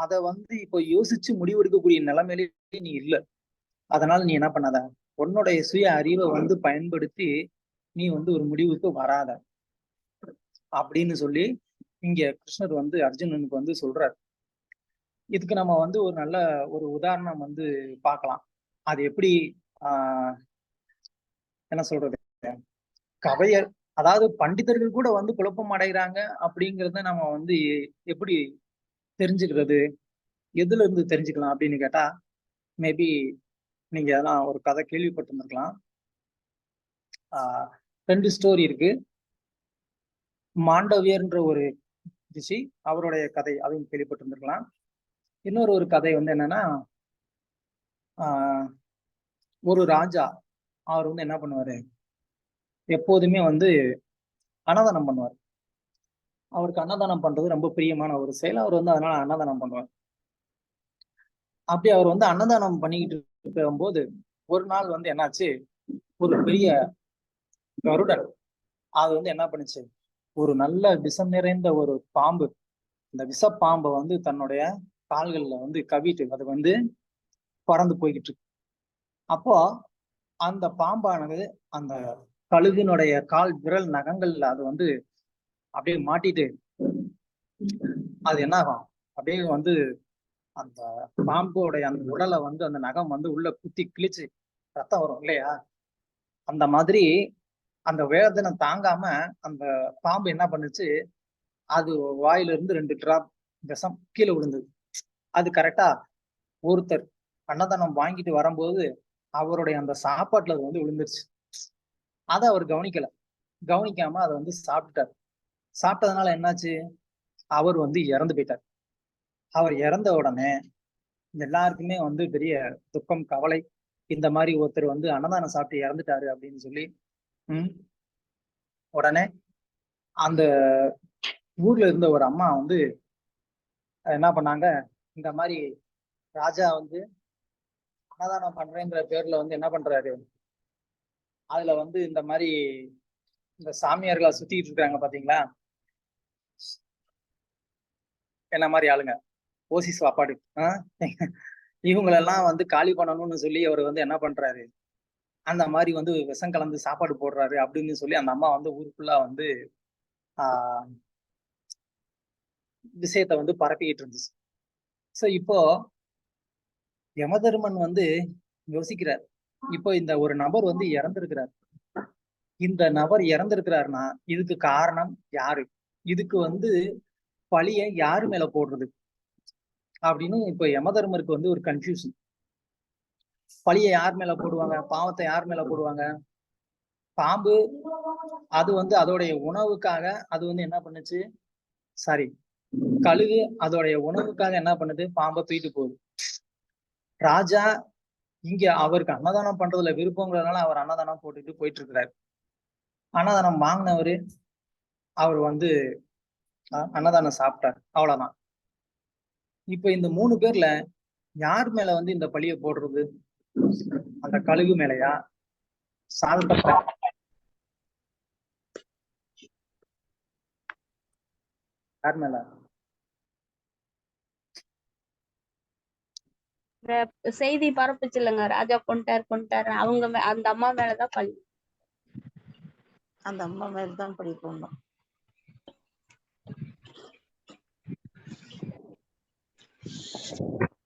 அதை வந்து இப்போ யோசிச்சு முடிவெடுக்கக்கூடிய நிலைமையிலே நீ இல்லை. அதனால நீ என்ன பண்ணாத, உன்னுடைய சுய அறிவை வந்து பயன்படுத்தி நீ வந்து ஒரு முடிவுக்கு வராத அப்படின்னு சொல்லி இங்க கிருஷ்ணர் வந்து அர்ஜுனனுக்கு வந்து சொல்றார். இதுக்கு நம்ம வந்து ஒரு நல்ல ஒரு உதாரணம் வந்து பார்க்கலாம். அது எப்படி என்ன சொல்றது, கவையர், அதாவது பண்டிதர்கள் கூட வந்து குழப்பம் அடைகிறாங்க அப்படிங்கிறத நம்ம வந்து எப்படி தெரிஞ்சுக்கிறது, எதுல இருந்து தெரிஞ்சுக்கலாம் அப்படின்னு கேட்டா, மேபி நீங்க அதெல்லாம் ஒரு கதை கேள்விப்பட்டிருந்திருக்கலாம். 2 ஸ்டோரி இருக்கு. மாண்டவியர்ன்ற ஒரு ரிஷி, அவருடைய கதை அதையும் கேள்விப்பட்டிருந்திருக்கலாம். இன்னொரு ஒரு கதை வந்து என்னன்னா, ஒரு ராஜா, அவர் வந்து என்ன பண்ணுவாரு, எப்போதுமே வந்து அன்னதானம் பண்ணுவார். அவருக்கு அன்னதானம் பண்றது ரொம்ப பிரியமான ஒரு செயல். அவர் வந்து அதனால அன்னதானம் பண்ணுவார். அப்படி அவர் வந்து அன்னதானம் பண்ணிக்கிட்டு இருக்கும்போது ஒரு நாள் வந்து என்னாச்சு, ஒரு பெரிய கருடன் அது வந்து என்ன பண்ணுச்சு, ஒரு நல்ல விஷம் நிறைந்த ஒரு பாம்பு, இந்த விஷ பாம்பை வந்து தன்னுடைய கால்கள்ல வந்து கவிட்டு அது வந்து பறந்து போய்கிட்டு இருக்கு. அப்போ அந்த பாம்பானது அந்த கழுகினுடைய கால் விரல் நகங்கள்ல அது வந்து அப்படியே மாட்டிட்டு, அது என்ன ஆகும், அப்படியே வந்து அந்த பாம்போடைய அந்த உடலை வந்து அந்த நகம் வந்து உள்ள குத்தி கிழிச்சு ரத்தம் வரும் இல்லையா, அந்த மாதிரி அந்த வேதனை தாங்காம அந்த பாம்பு என்ன பண்ணுச்சு, அது வாயில இருந்து 2 டிராப் விஷம் கீழே விழுந்தது. அது கரெக்டா ஒருத்தர் அன்னதானம் வாங்கிட்டு வரும்போது அவருடைய அந்த சாப்பாட்டுல அது வந்து விழுந்துருச்சு. அதை அவர் கவனிக்காம அதை வந்து சாப்பிட்டுட்டார். சாப்பிட்டதுனால என்னாச்சு, அவர் வந்து இறந்து போயிட்டார். அவர் இறந்த உடனே எல்லாருக்குமே வந்து பெரிய துக்கம், கவலை. இந்த மாதிரி ஒருத்தர் வந்து அன்னதானம் சாப்பிட்டு இறந்துட்டாரு அப்படின்னு சொல்லி உடனே அந்த ஊர்ல இருந்த ஒரு அம்மா வந்து என்ன பண்ணாங்க, இந்த மாதிரி ராஜா வந்து அன்னதானம் பண்றேங்கிற பேர்ல வந்து என்ன பண்றாரு, அதுல வந்து இந்த மாதிரி இந்த சாமியார்களை சுத்திட்டு இருக்காங்க பாத்தீங்களா, என்ன மாதிரி ஆளுங்க, ஓசி சாப்பாடு இவங்களெல்லாம் வந்து காலி பண்ணணும்னு சொல்லி அவர் வந்து என்ன பண்றாரு, அந்த மாதிரி வந்து விஷம் கலந்து சாப்பாடு போடுறாரு அப்படின்னு சொல்லி அந்த அம்மா வந்து ஊருக்குள்ளா வந்து விஷயத்த வந்து பரப்பிக்கிட்டு இருந்துச்சு. சோ இப்போ யமதர்மன் வந்து யோசிக்கிறார், இப்போ இந்த ஒரு நபர் வந்து இறந்திருக்கிறார், இந்த நபர் இறந்திருக்கிறாருன்னா இதுக்கு காரணம் யாரு, இதுக்கு வந்து பழிய யாரு மேல போடுறது அப்படின்னு இப்போ யமதர்மருக்கு வந்து ஒரு கன்ஃபியூஷன். பழிய யார் மேல போடுவாங்க, பாவத்தை யார் மேல போடுவாங்க? பாம்பு அது வந்து அதோடைய உணவுக்காக அது வந்து என்ன பண்ணுச்சு, சாரி கழுகு அதோடைய உணவுக்காக என்ன பண்ணுது, பாம்பை தூக்கிட்டு போகுது. ராஜா இங்க அவருக்கு அன்னதானம் பண்றதுல விருப்பங்கிறதுனால அவர் அன்னதானம் போட்டுட்டு போயிட்டு இருக்கிறாரு. அன்னதானம் வாங்கினவரு அவர் வந்து அன்னதானம் சாப்பிட்டார், அவ்வளவுதான். இப்ப இந்த 3 பேர்ல யார் மேல வந்து இந்த பழிய போடுறது? அந்த கழுகு மேலையா, சாதத்தை யார் மேல? செய்தி பரப்புச்சு இல்லைங்க, ராஜா கொண்டாரு அவங்க அந்த அம்மா மேலதான் பழி. அந்த அம்மா மேலதான் பழி போடணும்.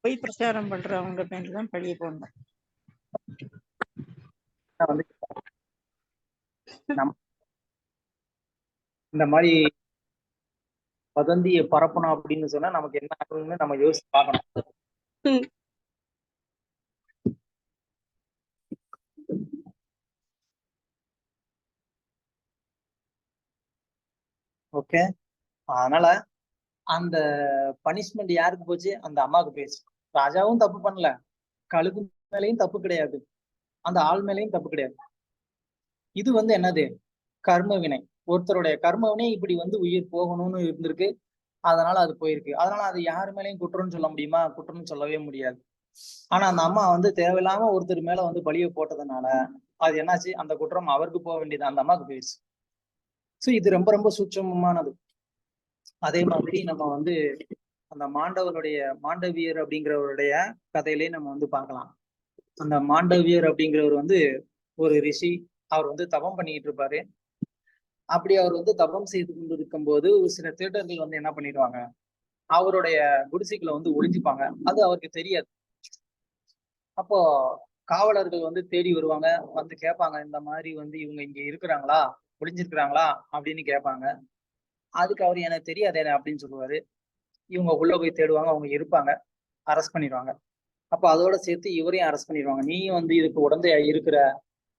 பொய் பிரச்சாரம் பண்றவங்க மேலதான் பழிய போடணும். இந்த மாதிரி வதந்தியை பரப்பணும் அப்படின்னு சொன்னா நமக்கு என்ன ஆகும்னு நம்ம யோசிச்சு பார்க்கணும். ஓகே, அதனால அந்த பனிஷ்மெண்ட் யாருக்கு போச்சு, அந்த அம்மாவுக்கு போயிடுச்சு. ராஜாவும் தப்பு பண்ணல, கழுகு மேலையும் தப்பு கிடையாது, அந்த ஆள் மேலையும் தப்பு கிடையாது. இது வந்து என்னது, கர்ம வினை. ஒருத்தருடைய கர்ம வினை இப்படி வந்து உயிர் போகணும்னு இருந்திருக்கு, அதனால அது போயிருக்கு. அதனால அது யாரு மேலையும் குற்றம்னு சொல்ல முடியுமா? குற்றம்னு சொல்லவே முடியாது. ஆனா அந்த அம்மா வந்து தேவையில்லாம ஒருத்தர் மேல வந்து பழிய போட்டதுனால அது என்னாச்சு, அந்த குற்றம் அவருக்கு போக வேண்டியது அந்த அம்மாவுக்கு போயிடுச்சு. சோ இது ரொம்ப ரொம்ப சூட்சமமானது. அதே மாதிரி நம்ம வந்து அந்த மாண்டவியர் அப்படிங்கிறவருடைய கதையிலே நம்ம வந்து பார்க்கலாம். அந்த மாண்டவியர் அப்படிங்கிறவர் வந்து ஒரு ரிஷி, அவர் வந்து தபம் பண்ணிட்டு இருப்பாரு. அப்படி அவர் வந்து தபம் செய்து கொண்டு இருக்கும் போது சில திருடர்கள் வந்து என்ன பண்ணிடுவாங்க, அவருடைய குடிசைக்குள்ள வந்து ஒளிஞ்சுப்பாங்க. அது அவருக்கு தெரியாது. அப்போ காவலர்கள் வந்து தேடி வருவாங்க, வந்து கேட்பாங்க, இந்த மாதிரி வந்து இவங்க இங்க இருக்கிறாங்களா, ஒளிஞ்சிருக்கிறாங்களா அப்படின்னு கேட்பாங்க. அதுக்கு அவர் எனக்கு தெரியாது அப்படின்னு சொல்லுவாரு. இவங்க உள்ள போய் தேடுவாங்க, அவங்க இருப்பாங்க, அரெஸ்ட் பண்ணிடுவாங்க. அப்போ அதோட சேர்த்து இவரையும் அரெஸ்ட் பண்ணிடுவாங்க, நீயும் வந்து இதுக்கு உடந்தையா இருக்கிற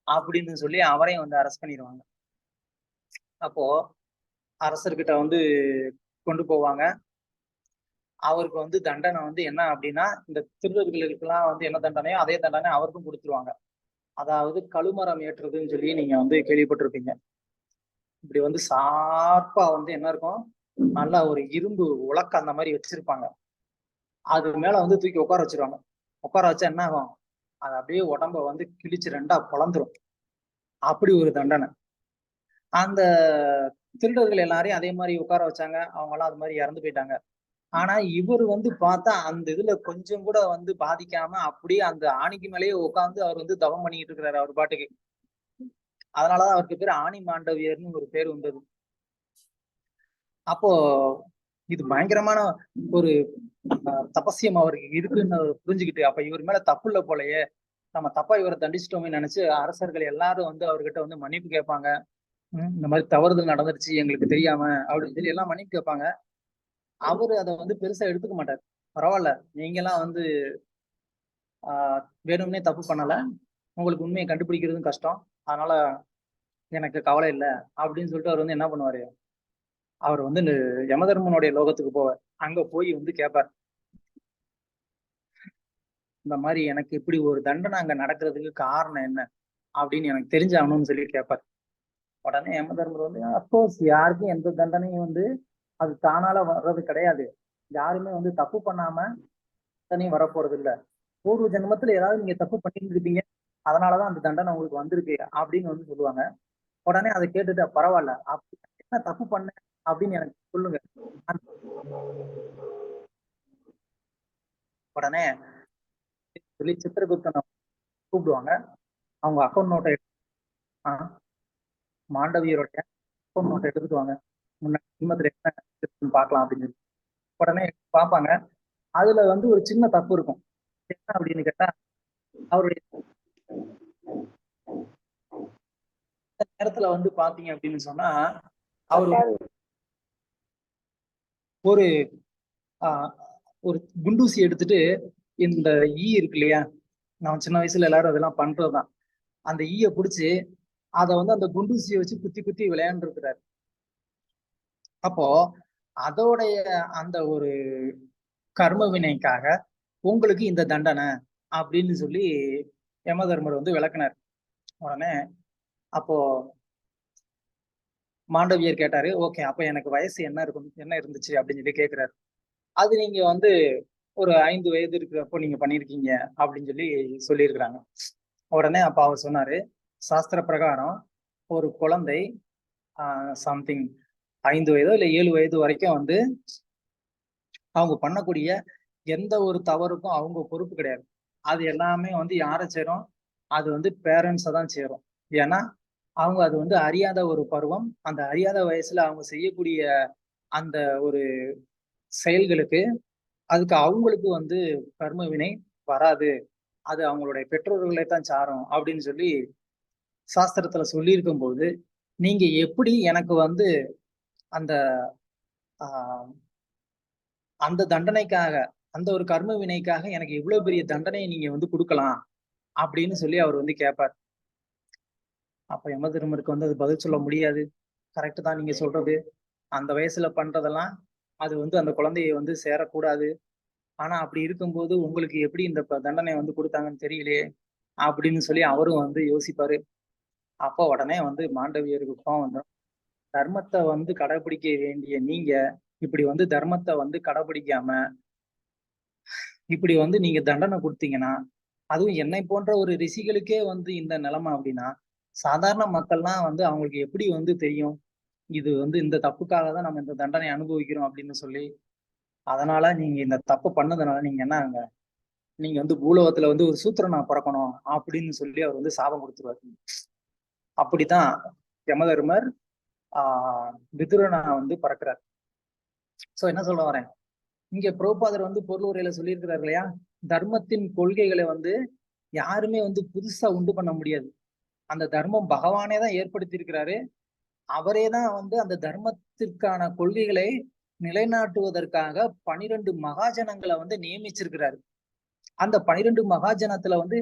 அப்படின்னு சொல்லி அவரையும் வந்து அரெஸ்ட் பண்ணிடுவாங்க. அப்போ அரசர்கிட்ட வந்து கொண்டு போவாங்க. அவருக்கு வந்து தண்டனை வந்து என்ன அப்படின்னா, இந்த திருடர்களுக்கெல்லாம் வந்து என்ன தண்டனையோ அதே தண்டனை அவருக்கும் கொடுத்துருவாங்க. அதாவது கழுமரம் ஏற்றுறதுன்னு சொல்லி நீங்க வந்து கேள்விப்பட்டிருப்பீங்க. இப்படி வந்து சார்பா வந்து என்ன இருக்கும், நல்லா ஒரு இரும்பு உலக்க அந்த மாதிரி வச்சிருப்பாங்க. அது மேல வந்து தூக்கி உட்கார வச்சிருவாங்க. உட்கார வச்சா என்ன ஆகும், அது அப்படியே உடம்ப வந்து கிழிச்சு 2ஆ பொளந்துரும். அப்படி ஒரு தண்டனை. அந்த திருடர்கள் எல்லாரையும் அதே மாதிரி உட்கார வச்சாங்க, அவங்க எல்லாம் அது மாதிரி இறந்து போயிட்டாங்க. ஆனா இவர் வந்து பார்த்தா அந்த இதுல கொஞ்சம் கூட வந்து பாதிக்காம அப்படியே அந்த ஆணிக்கு மேலேயே உட்காந்து அவர் வந்து தவம் பண்ணிட்டு இருக்கிறாரு அவர் பாட்டுக்கு. அதனாலதான் அவருக்கு பேர் ஆணி மாண்டவியர்னு ஒரு பேர் வந்தது. அப்போ இது பயங்கரமான ஒரு தபசியம் அவருக்கு இருக்குன்னு புரிஞ்சுக்கிட்டு, அப்ப இவர் மேல தப்பு இல்ல போலயே, நம்ம தப்பா இவரை தண்டிச்சிட்டோமே நினைச்சு அரசர்கள் எல்லாரும் வந்து அவர்கிட்ட வந்து மன்னிப்பு கேட்பாங்க. இந்த மாதிரி தவறுதல் நடந்துருச்சு எங்களுக்கு தெரியாம அப்படின்னு சொல்லி எல்லாம் மன்னிப்பு கேட்பாங்க. அவரு அதை வந்து பெருசா எடுத்துக்க மாட்டார். பரவாயில்ல, நீங்க எல்லாம் வந்து வேணும்னே தப்பு பண்ணல, உங்களுக்கு உண்மையை கண்டுபிடிக்கிறதும் கஷ்டம், அதனால எனக்கு கவலை இல்லை அப்படின்னு சொல்லிட்டு அவர் வந்து என்ன பண்ணுவாரு, அவர் வந்து இந்த யமதர்மனுடைய லோகத்துக்கு போவார். அங்க போய் வந்து கேட்பார், இந்த மாதிரி எனக்கு இப்படி ஒரு தண்டனை அங்க நடக்கிறதுக்கு காரணம் என்ன அப்படின்னு எனக்கு தெரிஞ்சாகணும்னு சொல்லி கேட்பார். உடனே யமதர்மர் வந்து அப்கோர்ஸ் யாருக்கும் எந்த தண்டனையும் வந்து அது தானால வர்றது கிடையாது, யாருமே வந்து தப்பு பண்ணாம தண்ணியும் வரப்போறது இல்லை, பூர்வ ஜென்மத்துல ஏதாவது நீங்க தப்பு பண்ணிட்டு இருப்பீங்க, அதனாலதான் அந்த தண்டனை உங்களுக்கு வந்திருக்கு அப்படின்னு வந்து சொல்லுவாங்க. உடனே அதை கேட்டுட்டு பரவாயில்ல, அப்படி என்ன தப்பு பண்ண அப்படின்னு எனக்கு சொல்லுங்க. உடனே சொல்லி சித்திரகுப்தனை கூப்பிடுவாங்க. அவங்க அக்கௌண்ட் நோட்டை மாண்டவியருடைய அக்கௌண்ட் நோட்டை எடுத்துட்டு வாங்க, முன்னாடி ஜென்மத்துல என்ன பார்க்கலாம் அப்படின்னு சொல்லி உடனே பார்ப்பாங்க. அதுல வந்து ஒரு சின்ன தப்பு இருக்கும். என்ன அப்படின்னு கேட்டா, அவருடைய நேரத்துல வந்து பாத்தீங்க அப்படின்னு சொன்னா அவரு ஒரு ஒரு குண்டூசி எடுத்துட்டு, இந்த ஈ இருக்கு இல்லையா, நம்ம சின்ன வயசுல எல்லாரும் அதெல்லாம் பண்றதுதான், அந்த ஈய பிடிச்சி அதை வந்து அந்த குண்டூசியை வச்சு குத்தி குத்தி விளையாண்டு இருக்கிறாரு. அப்போ அதோடைய அந்த ஒரு கர்ம வினைக்காக உங்களுக்கு இந்த தண்டனை அப்படின்னு சொல்லி யமதர்மர் வந்து விளக்குனார். உடனே அப்போ மாண்டவியர் கேட்டாரு, ஓகே அப்ப எனக்கு வயசு என்ன இருந்துச்சு அப்படின்னு சொல்லி கேட்கிறாரு. அது நீங்க வந்து ஒரு 5 வயது இருக்கிறப்போ நீங்க பண்ணிருக்கீங்க அப்படின்னு சொல்லி சொல்லியிருக்கிறாங்க. உடனே அப்ப அவர் சொன்னாரு, சாஸ்திர பிரகாரம் ஒரு குழந்தை சம்திங் 5 வயதோ இல்லை 7 வயது வரைக்கும் வந்து அவங்க பண்ணக்கூடிய எந்த ஒரு தவறுக்கும் அவங்க பொறுப்பு கிடையாது. அது எல்லாமே வந்து யாரை சேரும், அது வந்து பேரண்ட்ஸை தான் சேரும். ஏன்னா அவங்க அது வந்து அறியாத ஒரு பருவம், அந்த அறியாத வயசுல அவங்க செய்யக்கூடிய அந்த ஒரு செயல்களுக்கு அதுக்கு அவங்களுக்கு வந்து கர்ம வினை வராது, அது அவங்களுடைய பெற்றோர்களை தான் சாரும் அப்படின்னு சொல்லி சாஸ்திரத்துல சொல்லி இருக்கும் போது, நீங்க எப்படி எனக்கு வந்து அந்த அந்த தண்டனைக்காக, அந்த ஒரு கர்ம வினைக்காக எனக்கு இவ்வளவு பெரிய தண்டனையை நீங்க வந்து கொடுக்கலாம் அப்படின்னு சொல்லி அவர் வந்து கேட்பார். அப்ப யமதர்மருக்கு வந்து அது பதில் சொல்ல முடியாது. கரெக்டு தான் நீங்க சொல்றது, அந்த வயசுல பண்றதெல்லாம் அது வந்து அந்த குழந்தைய வந்து சேரக்கூடாது, ஆனா அப்படி இருக்கும்போது உங்களுக்கு எப்படி இந்த தண்டனை வந்து கொடுத்தாங்கன்னு தெரியலையே அப்படின்னு சொல்லி அவரும் வந்து யோசிப்பாரு. அப்போ உடனே வந்து மாண்டவியருக்கு கோவம் வந்துடும். தர்மத்தை வந்து கடைபிடிக்க வேண்டிய நீங்க இப்படி வந்து தர்மத்தை வந்து கடைபிடிக்காம இப்படி வந்து நீங்க தண்டனை கொடுத்தீங்கன்னா, அதுவும் என்னை போன்ற ஒரு ரிஷிகளுக்கே வந்து இந்த நிலைமை அப்படின்னா, சாதாரண மக்கள்லாம் வந்து அவங்களுக்கு எப்படி வந்து தெரியும் இது வந்து இந்த தப்புக்காக தான் நம்ம இந்த தண்டனை அனுபவிக்கிறோம் அப்படின்னு சொல்லி. அதனால நீங்க இந்த தப்பு பண்ணதுனால நீங்க என்னங்க, நீங்க வந்து பூலோகத்துல வந்து ஒரு சூத்திரனா பிறக்கணும் அப்படின்னு சொல்லி அவர் வந்து சாபம் கொடுத்துருவாரு. அப்படித்தான் யமதர்மர் விதுரனா வந்து பறக்கிறார். சோ என்ன சொல்ல வரேன், இங்க பிரபுபாதர் வந்து பொருள் உரையில சொல்லியிருக்கிறார் இல்லையா, தர்மத்தின் கொள்கைகளை வந்து யாருமே வந்து புதுசா உண்டு பண்ண முடியாது. அந்த தர்மம் பகவானே தான் ஏற்படுத்தி இருக்கிறாரு. அவரே தான் வந்து அந்த தர்மத்திற்கான கொள்கைகளை நிலைநாட்டுவதற்காக 12 மகாஜனங்களை வந்து நியமிச்சிருக்கிறாரு. அந்த 12 மகாஜனத்துல வந்து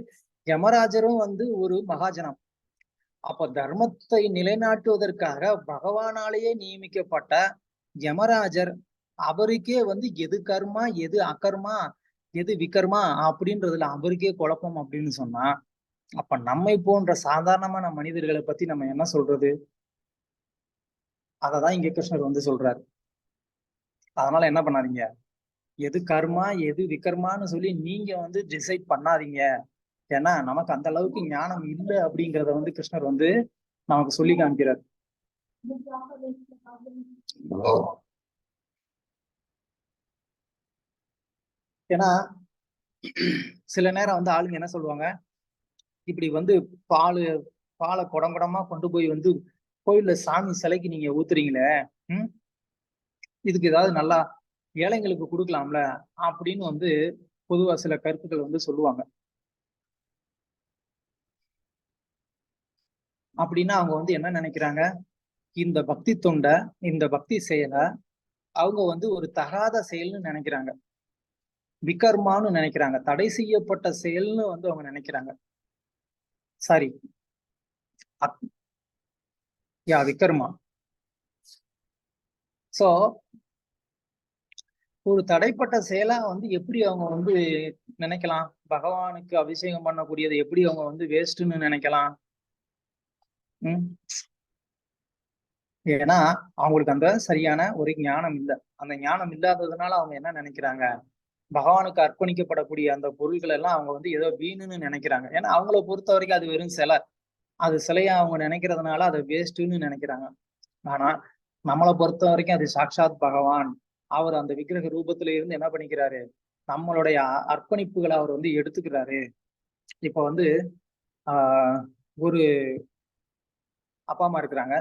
யமராஜரும் வந்து ஒரு மகாஜனம். அப்ப தர்மத்தை நிலைநாட்டுவதற்காக பகவானாலேயே நியமிக்கப்பட்ட யமராஜர், அவருக்கே வந்து எது கர்மா எது அகர்மா எது விகர்மா அப்படின்றதுல அவருக்கே குழப்பம் அப்படின்னு சொன்னா, அப்ப நம்மை போன்ற சாதாரணமான மனிதர்களை பத்தி நம்ம என்ன சொல்றது? அததான் இங்க கிருஷ்ணர் வந்து சொல்றாரு. அதனால என்ன பண்ணாதீங்க, எது கர்மா எது விகர்மான்னு சொல்லி நீங்க வந்து டிசைட் பண்ணாதீங்க. ஏன்னா நமக்கு அந்த அளவுக்கு ஞானம் இல்லை அப்படிங்கிறத வந்து கிருஷ்ணர் வந்து நமக்கு சொல்லி காமிக்கிறார். ஏன்னா சில நேரம் வந்து ஆளுங்க என்ன சொல்லுவாங்க, இப்படி வந்து பாலை குடங்குடமா கொண்டு போய் வந்து கோயில்ல சாமி சிலைக்கு நீங்க ஊத்துறீங்களே, இதுக்கு ஏதாவது நல்லா ஏழைங்களுக்கு கொடுக்கலாம்ல அப்படின்னு வந்து பொதுவா சில கருத்துக்கள் வந்து சொல்லுவாங்க. அப்படின்னா அவங்க வந்து என்ன நினைக்கிறாங்க, இந்த பக்தி தொண்டை இந்த பக்தி செயலை அவங்க வந்து ஒரு தகாத செயல்னு நினைக்கிறாங்க. விகர்மான்னு நினைக்கிறாங்க, தடை செய்யப்பட்ட செயல்னு வந்து அவங்க நினைக்கிறாங்க. சாரி, விகர்மா. சோ ஒரு தடைப்பட்ட செயலா வந்து எப்படி அவங்க வந்து நினைக்கலாம்? பகவானுக்கு அபிஷேகம் பண்ணக்கூடியதை எப்படி அவங்க வந்து வேஸ்ட்னு நினைக்கலாம்? ஏன்னா அவங்களுக்கு அந்த சரியான ஒரு ஞானம் இல்லை. அந்த ஞானம் இல்லாததுனால அவங்க என்ன நினைக்கிறாங்க, பகவானுக்கு அர்ப்பணிக்கப்படக்கூடிய அந்த பொருட்கள் எல்லாம் அவங்க வந்து ஏதோ வீணுன்னு நினைக்கிறாங்க. ஏன்னா அவங்கள பொறுத்த வரைக்கும் அது வெறும் சிலை. அது சிலையா அவங்க நினைக்கிறதுனால அதை வேஸ்ட்னு நினைக்கிறாங்க. ஆனா நம்மளை பொறுத்த வரைக்கும் அது சாட்சாத் பகவான். அவர் அந்த விக்கிரக ரூபத்துல இருந்து என்ன பண்ணிக்கிறாரு, நம்மளுடைய அர்ப்பணிப்புகளை அவர் வந்து எடுத்துக்கிறாரு. இப்ப வந்து ஒரு அப்பா அம்மா இருக்கிறாங்க,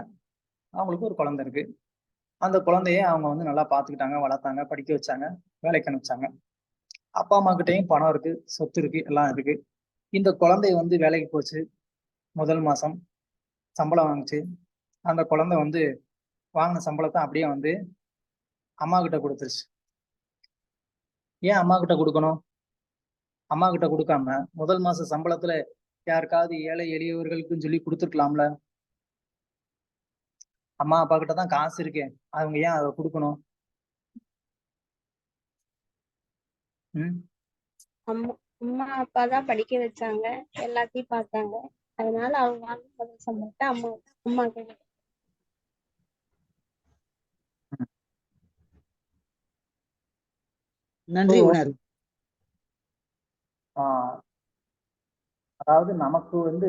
அவங்களுக்கு ஒரு குழந்தை இருக்கு. அந்த குழந்தைய அவங்க வந்து நல்லா பார்த்துக்கிட்டாங்க, வளர்த்தாங்க, படிக்க வச்சாங்க, வேலைக்கு அனுப்பிச்சாங்க. அப்பா அம்மா கிட்டையும் பணம் இருக்கு, சொத்து இருக்கு, எல்லாம் இருக்கு. இந்த குழந்தை வந்து வேலைக்கு போச்சு, முதல் மாசம் சம்பளம் வாங்குச்சு. அந்த குழந்தை வந்து வாங்கின சம்பளத்தை அப்படியே வந்து அம்மா கிட்ட கொடுத்துருச்சு. ஏன் அம்மா கிட்ட கொடுக்கணும்? அம்மா கிட்ட கொடுக்காம முதல் மாச சம்பளத்துல யாருக்காவது ஏழை எளியவர்களுக்குன்னு சொல்லி கொடுத்துருக்கலாம்ல. அம்மா அப்பா கிட்ட தான் காசு இருக்கே, அவங்க ஏன் அதை கொடுக்கணும்? அம்மா அப்பா தான் படிக்க வச்சாங்க, எல்லாத்தையும் பார்த்தாங்க. அதனால அவங்க முதல் சம்பளத்தை அம்மா நன்றி உணர்வு. அதாவது நமக்கு வந்து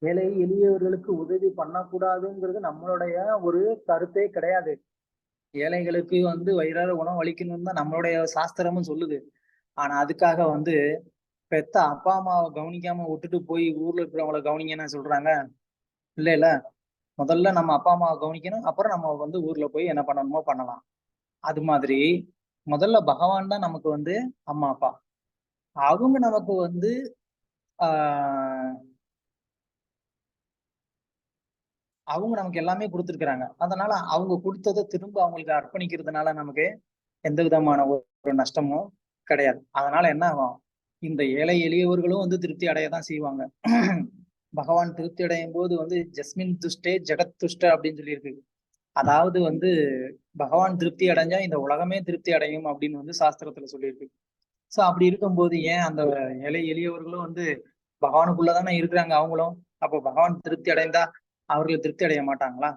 ஏழை எளியவர்களுக்கு உதவி பண்ணக்கூடாதுங்கிறது நம்மளுடைய ஒரு கருத்தே கிடையாது. ஏழைகளுக்கு வந்து வயிறார உணவு அளிக்கணும்னு தான் நம்மளுடைய சாஸ்திரமும் சொல்லுது. ஆனா அதுக்காக வந்து பெத்த அப்பா அம்மாவை கவனிக்காம விட்டுட்டு போய் ஊர்ல இருக்கிறவங்கள கவனிங்கன்னு சொல்றாங்க. இல்ல முதல்ல நம்ம அப்பா அம்மாவை கவனிக்கணும், அப்புறம் நம்ம வந்து ஊர்ல போய் என்ன பண்ணணுமோ பண்ணலாம். அது மாதிரி முதல்ல பகவான் தான் நமக்கு வந்து அம்மா அப்பா. அவங்க நமக்கு வந்து அவங்க நமக்கு எல்லாமே கொடுத்துருக்குறாங்க. அதனால அவங்க கொடுத்ததை திரும்ப அவங்களுக்கு அர்ப்பணிக்கிறதுனால நமக்கு எந்த விதமான ஒரு நஷ்டமும் கிடையாது. அதனால என்ன ஆகும், இந்த ஏழை எளியவர்களும் வந்து திருப்தி அடையதான் செய்வாங்க. பகவான் திருப்தி அடையும் போது வந்து ஜஸ்மின் துஷ்டே ஜெகத் துஷ்ட அப்படின்னு சொல்லியிருக்கு. அதாவது வந்து பகவான் திருப்தி அடைஞ்சா இந்த உலகமே திருப்தி அடையும் அப்படின்னு வந்து சாஸ்திரத்துல சொல்லியிருக்கு. சோ அப்படி இருக்கும்போது ஏன் அந்த ஏழை எளியவர்களும் வந்து பகவானுக்குள்ளதானே இருக்கிறாங்க அவங்களும். அப்போ பகவான் திருப்தி அடைந்தா அவர்கள் திருப்தி அடைய மாட்டாங்களா?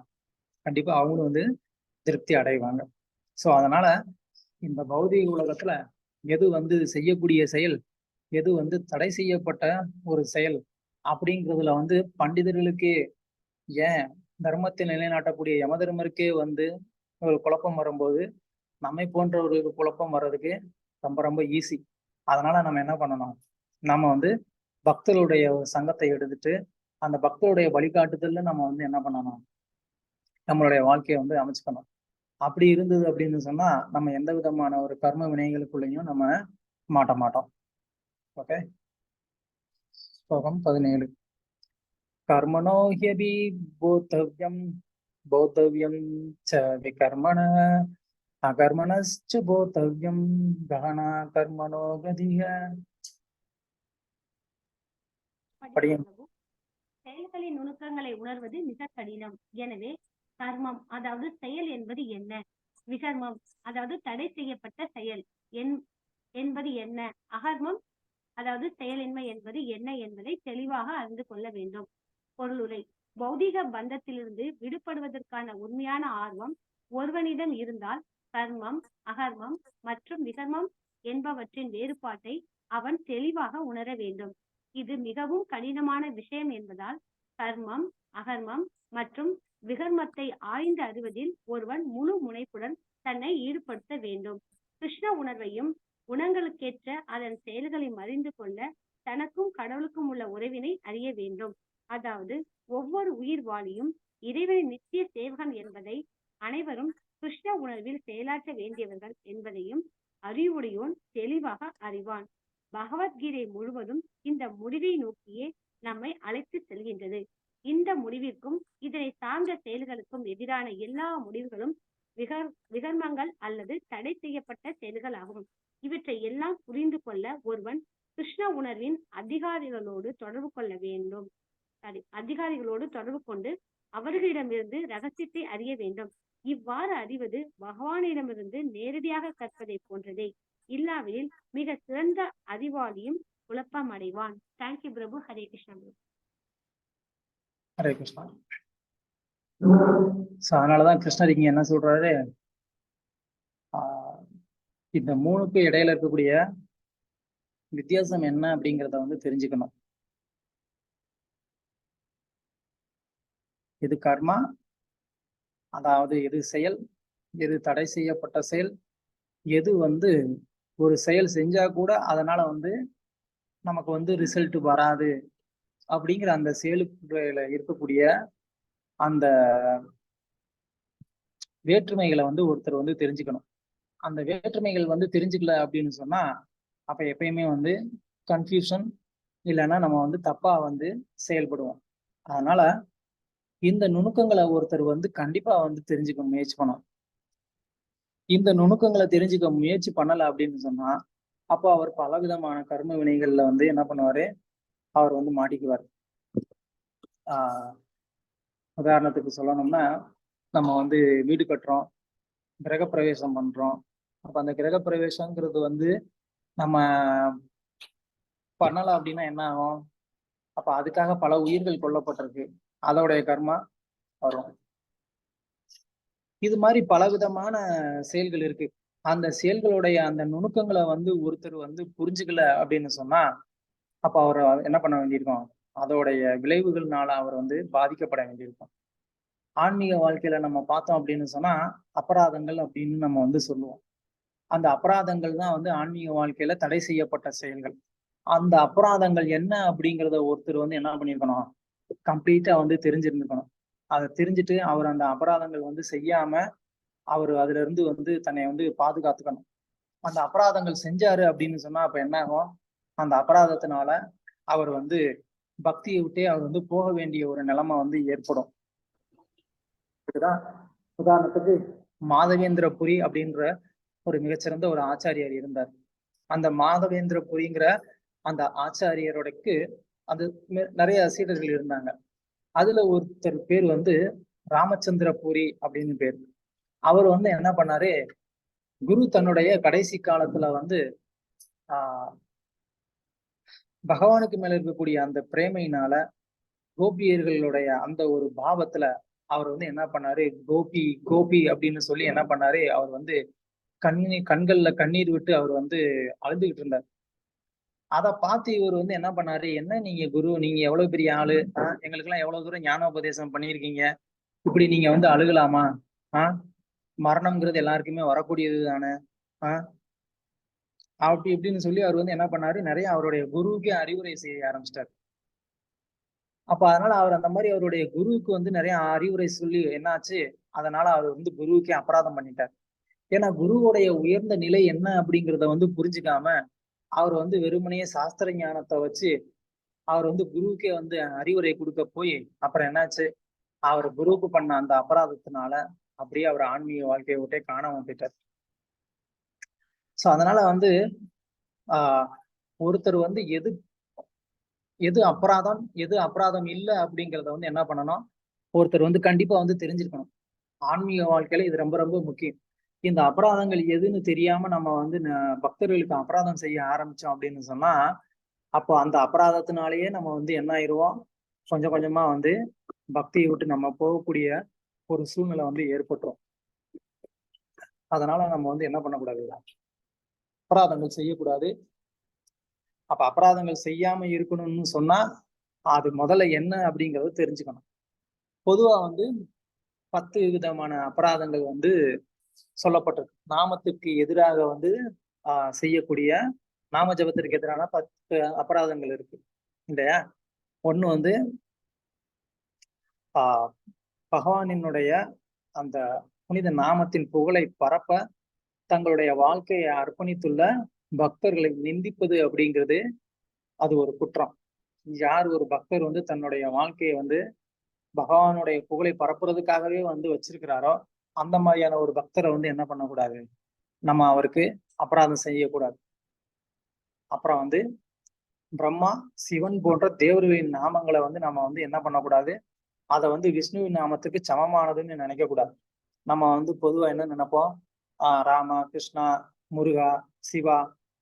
கண்டிப்பா அவங்களும் வந்து திருப்தி அடைவாங்க. சோ அதனால இந்த பௌதிக உலகத்துல எது வந்து செய்யக்கூடிய செயல், எது வந்து தடை செய்யப்பட்ட ஒரு செயல் அப்படிங்கிறதுல வந்து பண்டிதர்களுக்கே, ஏன் தர்மத்தை நிலைநாட்டக்கூடிய யம தர்மருக்கே வந்து ஒரு குழப்பம் வரும்போது நம்மை போன்ற ஒரு குழப்பம் வர்றதுக்கு ரொம்ப ரொம்ப ஈஸி. அதனால நம்ம என்ன பண்ணணும், நம்ம வந்து பக்தர்களுடைய சங்கத்தை எடுத்துட்டு அந்த பக்தருடைய வழிகாட்டுதல்ல நம்ம வந்து என்ன பண்ணணும், நம்மளுடைய வாழ்க்கையை வந்து அமைச்சுக்கணும். அப்படி இருந்தது அப்படின்னு சொன்னா நம்ம எந்த விதமான ஒரு கர்ம வினைகளுக்குள்ளேயும் நம்ம மாட்ட மாட்டோம். ஓகே, ஸ்லோகம் 17. கர்மணோ ஹ்யபி போத்தவ்யம் போத்தவ்யம் ச விகர்மண அகர்மணஸ்ச போத்தவ்யம் கஹனா கர்மணோ கதிக. செயல்களின் நுணுக்கங்களை உணர்வது மிக கடினம். எனவே கர்மம் அதாவது செயல் என்பது என்ன, விகர்மம் அதாவது தடை செய்யப்பட்ட செயல் என்பது என்ன, அகர்மம் அதாவது செயலின்மை என்பது என்ன என்பதை தெளிவாக அறிந்து கொள்ள வேண்டும். பொருளுரை: பௌதிக பந்தத்திலிருந்து விடுபடுவதற்கான உண்மையான ஆர்வம் ஒருவனிடம் இருந்தால் கர்மம், அகர்மம் மற்றும் விகர்மம் என்பவற்றின் வேறுபாட்டை அவன் தெளிவாக உணர வேண்டும். இது மிகவும் கடினமான விஷயம் என்பதால் கர்மம், அகர்மம் மற்றும் விகர்மத்தை ஆய்ந்து அறிவதில் ஒருவன் முழு முனைப்புடன் தன்னை ஈடுபடுத்த வேண்டும். கிருஷ்ண உணர்வையும் குணங்களுக்கேற்ற அதன் செயல்களை அறிந்து கொள்ள தனக்கும் கடவுளுக்கும் உள்ள உறவினை அறிய வேண்டும். அதாவது ஒவ்வொரு உயிர் வாழியும் இறைவனின் நித்திய சேவகன் என்பதை, அனைவரும் கிருஷ்ண உணர்வில் செயலாற்ற வேண்டியவர்கள் என்பதையும் அறிவுடையோன் தெளிவாக அறிவான். பகவத்கீதை முழுவதும் இந்த முடிவை நோக்கியே நம்மை அழைத்து செல்கின்றது. இந்த முடிவிற்கும் இதனை சார்ந்த செயல்களுக்கும் எதிரான எல்லா முடிவுகளும் விகர்மங்கள் அல்லது தடை செய்யப்பட்ட செயல்கள் ஆகும். இவற்றை எல்லாம் புரிந்து கொள்ள ஒருவன் கிருஷ்ண உணர்வின் அதிகாரிகளோடு தொடர்பு கொள்ள வேண்டும். அதிகாரிகளோடு தொடர்பு கொண்டு அவர்களிடமிருந்து ரகசியத்தை அறிய வேண்டும். இவ்வாறு அறிவது பகவானிடமிருந்து நேரடியாக கற்பதை போன்றதே. இல்லாவிடில் மிக சிறந்த அறிவாளியும் குழப்பம் அடைவான். தேங்க்யூ பிரபு. ஹரே கிருஷ்ணா பிரபு. ஹரே கிருஷ்ணா. அதனாலதான் கிருஷ்ணர் இங்க என்ன சொல்றாரு, இந்த மூணுக்கு இடையில இருக்கக்கூடிய வித்தியாசம் என்ன அப்படிங்கிறத வந்து தெரிஞ்சுக்கணும். எது கர்மா, அதாவது எது செயல், எது தடை செய்யப்பட்ட செயல், எது வந்து ஒரு செயல் செஞ்சா கூட அதனால வந்து நமக்கு வந்து ரிசல்ட் வராது அப்படிங்கிற அந்த செயலுக்குள்ள இருக்கக்கூடிய அந்த வேற்றுமைகளை வந்து ஒருத்தர் வந்து தெரிஞ்சுக்கணும். அந்த வேற்றுமைகள் வந்து தெரிஞ்சுக்கல அப்படின்னு சொன்னா அப்ப எப்பயுமே வந்து கன்ஃபியூஷன் இல்லைன்னா நம்ம வந்து தப்பா வந்து செயல்படுவோம். அதனால இந்த நுணுக்கங்களை ஒருத்தர் வந்து கண்டிப்பா வந்து தெரிஞ்சுக்க முயற்சி பண்ணணும். இந்த நுணுக்கங்களை தெரிஞ்சுக்க முயற்சி பண்ணல அப்படின்னு சொன்னா அப்போ அவர் பலவிதமான கர்ம வினைகள்ல வந்து என்ன பண்ணுவாரு, அவர் வந்து மாட்டிக்குவார். உதாரணத்துக்கு சொல்லணும்னா, நம்ம வந்து வீடு கட்டுறோம், கிரகப்பிரவேசம் பண்றோம். அப்ப அந்த கிரகப்பிரவேசங்கிறது வந்து நம்ம பண்ணல அப்படின்னா என்ன ஆகும்? அப்ப அதுக்காக பல உயிர்கள் கொல்லப்பட்டிருக்கு, அதோடைய கர்மா வரும். இது மாதிரி பலவிதமான செயல்கள் இருக்கு. அந்த செயல்களுடைய அந்த நுணுக்கங்களை வந்து ஒருத்தர் வந்து புரிஞ்சுக்கல அப்படின்னு சொன்னா அப்ப அவர் என்ன பண்ண வேண்டியிருக்கும், அதோடைய விளைவுகள்னால அவர் வந்து பாதிக்கப்பட வேண்டியிருக்கும். ஆன்மீக வாழ்க்கையில நம்ம பார்த்தோம் அப்படின்னு சொன்னா அபராதங்கள் அப்படின்னு நம்ம வந்து சொல்லுவோம். அந்த அபராதங்கள் தான் வந்து ஆன்மீக வாழ்க்கையில தடை செய்யப்பட்ட செயல்கள். அந்த அபராதங்கள் என்ன அப்படிங்கிறத ஒருத்தர் வந்து என்ன பண்ணியிருக்கணும், கம்ப்ளீட்டா வந்து தெரிஞ்சிருந்துக்கணும். அதை தெரிஞ்சுட்டு அவர் அந்த அபராதங்கள் வந்து செய்யாம அவர் அதுல இருந்து வந்து தன்னை வந்து பாதுகாத்துக்கணும். அந்த அபராதங்கள் செஞ்சாரு அப்படின்னு சொன்னா அப்ப என்ன ஆகும், அந்த அபராதத்தினால அவர் வந்து பக்தியை விட்டே அவர் வந்து போக வேண்டிய ஒரு நிலைமை வந்து ஏற்படும். உதாரணத்துக்கு மாதவேந்திரபுரி அப்படின்ற ஒரு மிகச்சிறந்த ஒரு ஆச்சாரியார் இருந்தார். அந்த மாதவேந்திரபுரிங்கிற அந்த ஆச்சாரியரோடக்கு அது நிறைய சீடர்கள் இருந்தாங்க. அதுல ஒருத்தர் பேர் வந்து ராமச்சந்திரபுரி அப்படின்னு பேர். அவர் வந்து என்ன பண்ணாரு, குரு தன்னுடைய கடைசி காலத்துல வந்து பகவானுக்கு மேல இருக்கக்கூடிய அந்த பிரேமையினால கோபியர்களுடைய அந்த ஒரு பாவத்துல அவர் வந்து என்ன பண்ணாரு, கோபி கோபி அப்படின்னு சொல்லி என்ன பண்ணாரு, அவர் வந்து கண்கள்ல கண்ணீர் விட்டு அவர் வந்து அழுதுகிட்டு இருந்தார். அதை பார்த்து இவர் வந்து என்ன பண்ணாரு, என்ன நீங்க குரு, நீங்க எவ்வளவு பெரிய ஆளு, எங்களுக்கு எல்லாம் எவ்வளவு தூரம் ஞானோபதேசம் பண்ணியிருக்கீங்க, இப்படி நீங்க வந்து அழுகலாமா? மரணம்ங்கிறது எல்லாருக்குமே வரக்கூடியது தானே, அப்படி இப்படின்னு சொல்லி அவர் வந்து என்ன பண்ணாரு, நிறைய அவருடைய குருவுக்கே அறிவுரை செய்ய ஆரம்பிச்சிட்டாரு. அப்ப அதனால அவர் அந்த மாதிரி அவருடைய குருவுக்கு வந்து நிறைய அறிவுரை சொல்லி என்னாச்சு, அதனால அவர் வந்து குருவுக்கே அபராதம் பண்ணிட்டார். ஏன்னா குருவுடைய உயர்ந்த நிலை என்ன அப்படிங்கிறத வந்து புரிஞ்சுக்காம அவர் வந்து வெறுமனையே சாஸ்திர ஞானத்தை வச்சு அவர் வந்து குருவுக்கே வந்து அறிவுரை கொடுக்க போய் அப்புறம் என்னாச்சு, அவர் குருவுக்கு பண்ண அந்த அபராதத்தினால அப்படியே அவர் ஆன்மீக வாழ்க்கையை விட்டே காணாம போயிட்டார். சோ அதனால வந்து ஒருத்தர் வந்து எது அபராதம் எது அபராதம் இல்லை அப்படிங்கிறத வந்து என்ன பண்ணணும், ஒருத்தர் வந்து கண்டிப்பா வந்து தெரிஞ்சிருக்கணும். ஆன்மீக வாழ்க்கையில இது ரொம்ப ரொம்ப முக்கியம். இந்த அபராதங்கள் எதுன்னு தெரியாம நம்ம வந்து பக்தர்களுக்கு அபராதம் செய்ய ஆரம்பிச்சோம் அப்படின்னு சொன்னா அப்போ அந்த அபராதத்தினாலேயே நம்ம வந்து என்ன ஆயிடுவோம், கொஞ்சம் கொஞ்சமா வந்து பக்தியை விட்டு நம்ம போகக்கூடிய ஒரு சூழ்நிலை வந்து ஏற்பட்டுரும். அதனால நம்ம வந்து என்ன பண்ணக்கூடாது, அபராதங்கள் செய்யக்கூடாது. அப்ப அபராதங்கள் செய்யாம இருக்கணும்னு சொன்னா அது முதல்ல என்ன அப்படிங்கறத தெரிஞ்சுக்கணும். பொதுவா வந்து 10 விதமான அபராதங்கள் வந்து சொல்லப்பட்டிருக்கு. நாமத்துக்கு எதிராக வந்து செய்யக்கூடிய நாம ஜபத்திற்கு எதிரான 10 அபராதங்கள் இருக்கு இல்லையா. ஒண்ணு வந்து பகவானினுடைய அந்த புனித நாமத்தின் புகழை பரப்ப தங்களுடைய வாழ்க்கையை அர்ப்பணித்துள்ள பக்தர்களை நிந்திப்பது அப்படிங்கிறது அது ஒரு குற்றம். யார் ஒரு பக்தர் வந்து தன்னுடைய வாழ்க்கையை வந்து பகவானுடைய புகழை பரப்புறதுக்காகவே வந்து வச்சிருக்கிறாரோ அந்த மாதிரியான ஒரு பக்தரை வந்து என்ன பண்ணக்கூடாது, நம்ம அவருக்கு அபராதம் செய்யக்கூடாது. அப்புறம் வந்து பிரம்மா, சிவன் போன்ற தேவர்களின் நாமங்களை வந்து நம்ம வந்து என்ன பண்ணக்கூடாது, அதை வந்து விஷ்ணுவின் நாமத்துக்கு சமமானதுன்னு நினைக்க கூடாது. நம்ம வந்து பொதுவா என்ன நினைப்போம், ராமா, கிருஷ்ணா, முருகா, சிவா,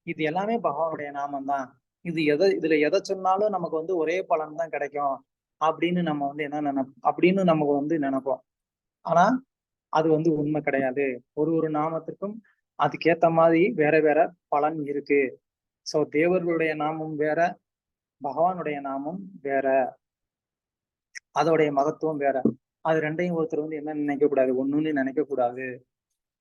இது எல்லாமே பகவானுடைய நாமம் தான். இதுல எதை சொன்னாலும் நமக்கு வந்து ஒரே பலன் தான் கிடைக்கும் அப்படின்னு நம்ம வந்து என்ன அப்படின்னு நமக்கு வந்து நினைப்போம். ஆனா அது வந்து உண்மை கிடையாது. ஒரு நாமத்துக்கும் அதுக்கேத்த மாதிரி வேற வேற பலன் இருக்கு. சோ தேவர்களுடைய நாமம் வேற, பகவானுடைய நாமம் வேற, அதோடைய மகத்துவம் வேற. அது ரெண்டையும் ஒருத்தர் வந்து என்ன நினைக்க கூடாது, ஒண்ணுன்னு நினைக்க கூடாது.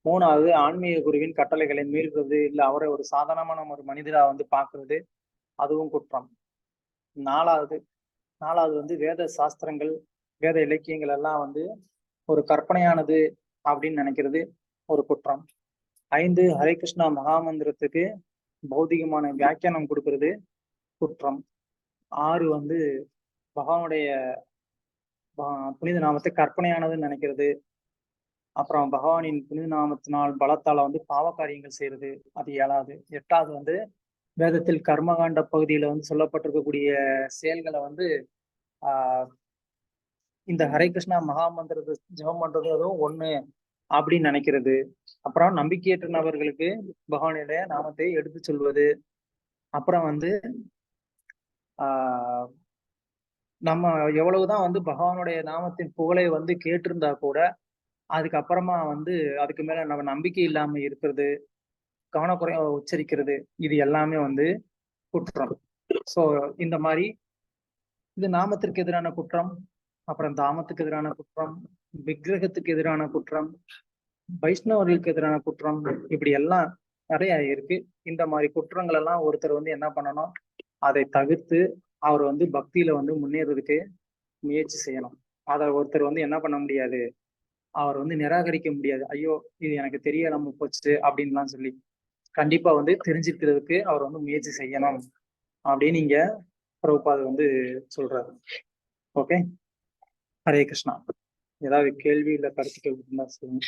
மூணாவது, ஆன்மீக குருவின் கட்டளைகளை மீறுறது, இல்ல அவரை ஒரு சாதாரணமான ஒரு மனிதரா வந்து பாக்குறது, அதுவும் குற்றம். நாலாவது வந்து வேத சாஸ்திரங்கள், வேத இலக்கியங்கள் எல்லாம் வந்து ஒரு கற்பனையானது அப்படின்னு நினைக்கிறது ஒரு குற்றம். 5, ஹரே கிருஷ்ணா மகாமந்திரத்துக்கு பௌதிகமான வியாக்கியானம் கொடுக்கிறது குற்றம். 6 வந்து பகவானுடைய புனித நாமத்தை கற்பனையானதுன்னு நினைக்கிறது. அப்புறம் பகவானின் புனித நாமத்தினால் பலத்தால வந்து பாவ காரியங்கள் செய்யறது, அது 7வது. 8வது வந்து வேதத்தில் கர்மகாண்ட பகுதியில வந்து சொல்லப்பட்டிருக்கக்கூடிய செயல்களை வந்து இந்த ஹரே கிருஷ்ணா மகாமந்திரத்தை ஜெபம் பண்றது அதுவும் ஒண்ணு அப்படின்னு நினைக்கிறது. அப்புறம் நம்பிக்கையற்ற நபர்களுக்கு பகவானுடைய நாமத்தை எடுத்து சொல்வது. அப்புறம் வந்து நம்ம எவ்வளவுதான் வந்து பகவானுடைய நாமத்தின் புகழை வந்து கேட்டிருந்தா கூட அதுக்கப்புறமா வந்து அதுக்கு மேல நம்ம நம்பிக்கை இல்லாம இருக்கிறது, கவனக்குறையா உச்சரிக்கிறது, இது எல்லாமே வந்து குற்றம். சோ இந்த மாதிரி இது நாமத்திற்கு எதிரான குற்றம், அப்புறம் தாமத்துக்கு எதிரான குற்றம், விக்கிரகத்துக்கு எதிரான குற்றம், வைஷ்ணவர்களுக்கு எதிரான குற்றம், இப்படி எல்லாம் நிறைய இருக்கு. இந்த மாதிரி குற்றங்கள் எல்லாம் ஒருத்தர் வந்து என்ன பண்ணணும், அதை தவிர்த்து அவர் வந்து பக்தியில வந்து முன்னேறதுக்கு முயற்சி செய்யணும். அதை ஒருத்தர் வந்து என்ன பண்ண முடியாது, அவர் வந்து நிராகரிக்க முடியாது. ஐயோ இது எனக்கு தெரியலாம போச்சு அப்படின்லாம் சொல்லி கண்டிப்பா வந்து தெரிஞ்சுக்கிறதுக்கு அவர் வந்து முயற்சி செய்யணும் அப்படின்னு இங்க பிரபுபாத் வந்து சொல்றாரு. ஓகே, ஹரே கிருஷ்ணா. ஏதாவது கேள்வி இல்ல கருத்துக்கள் இருந்தா சொல்லுங்க.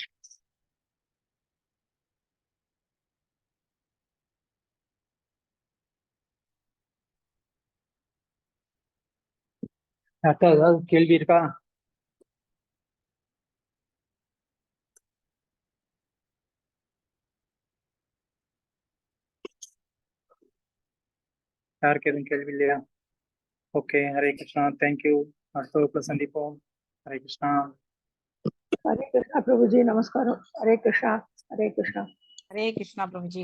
அக்கா ஏதாவது கேள்வி இருக்கா? யாருக்கு எதுவும் கேள்வி இல்லையா? Okay, Hare Krishna, thank you. அடுத்த வகுப்புல சந்திப்போம். ஹரே கிருஷ்ணா. ஹரே கிருஷ்ணா பிரபுஜி, நமஸ்காரம். ஹரே கிருஷ்ணா, ஹரே கிருஷ்ணா. ஹரே கிருஷ்ணா பிரபுஜி.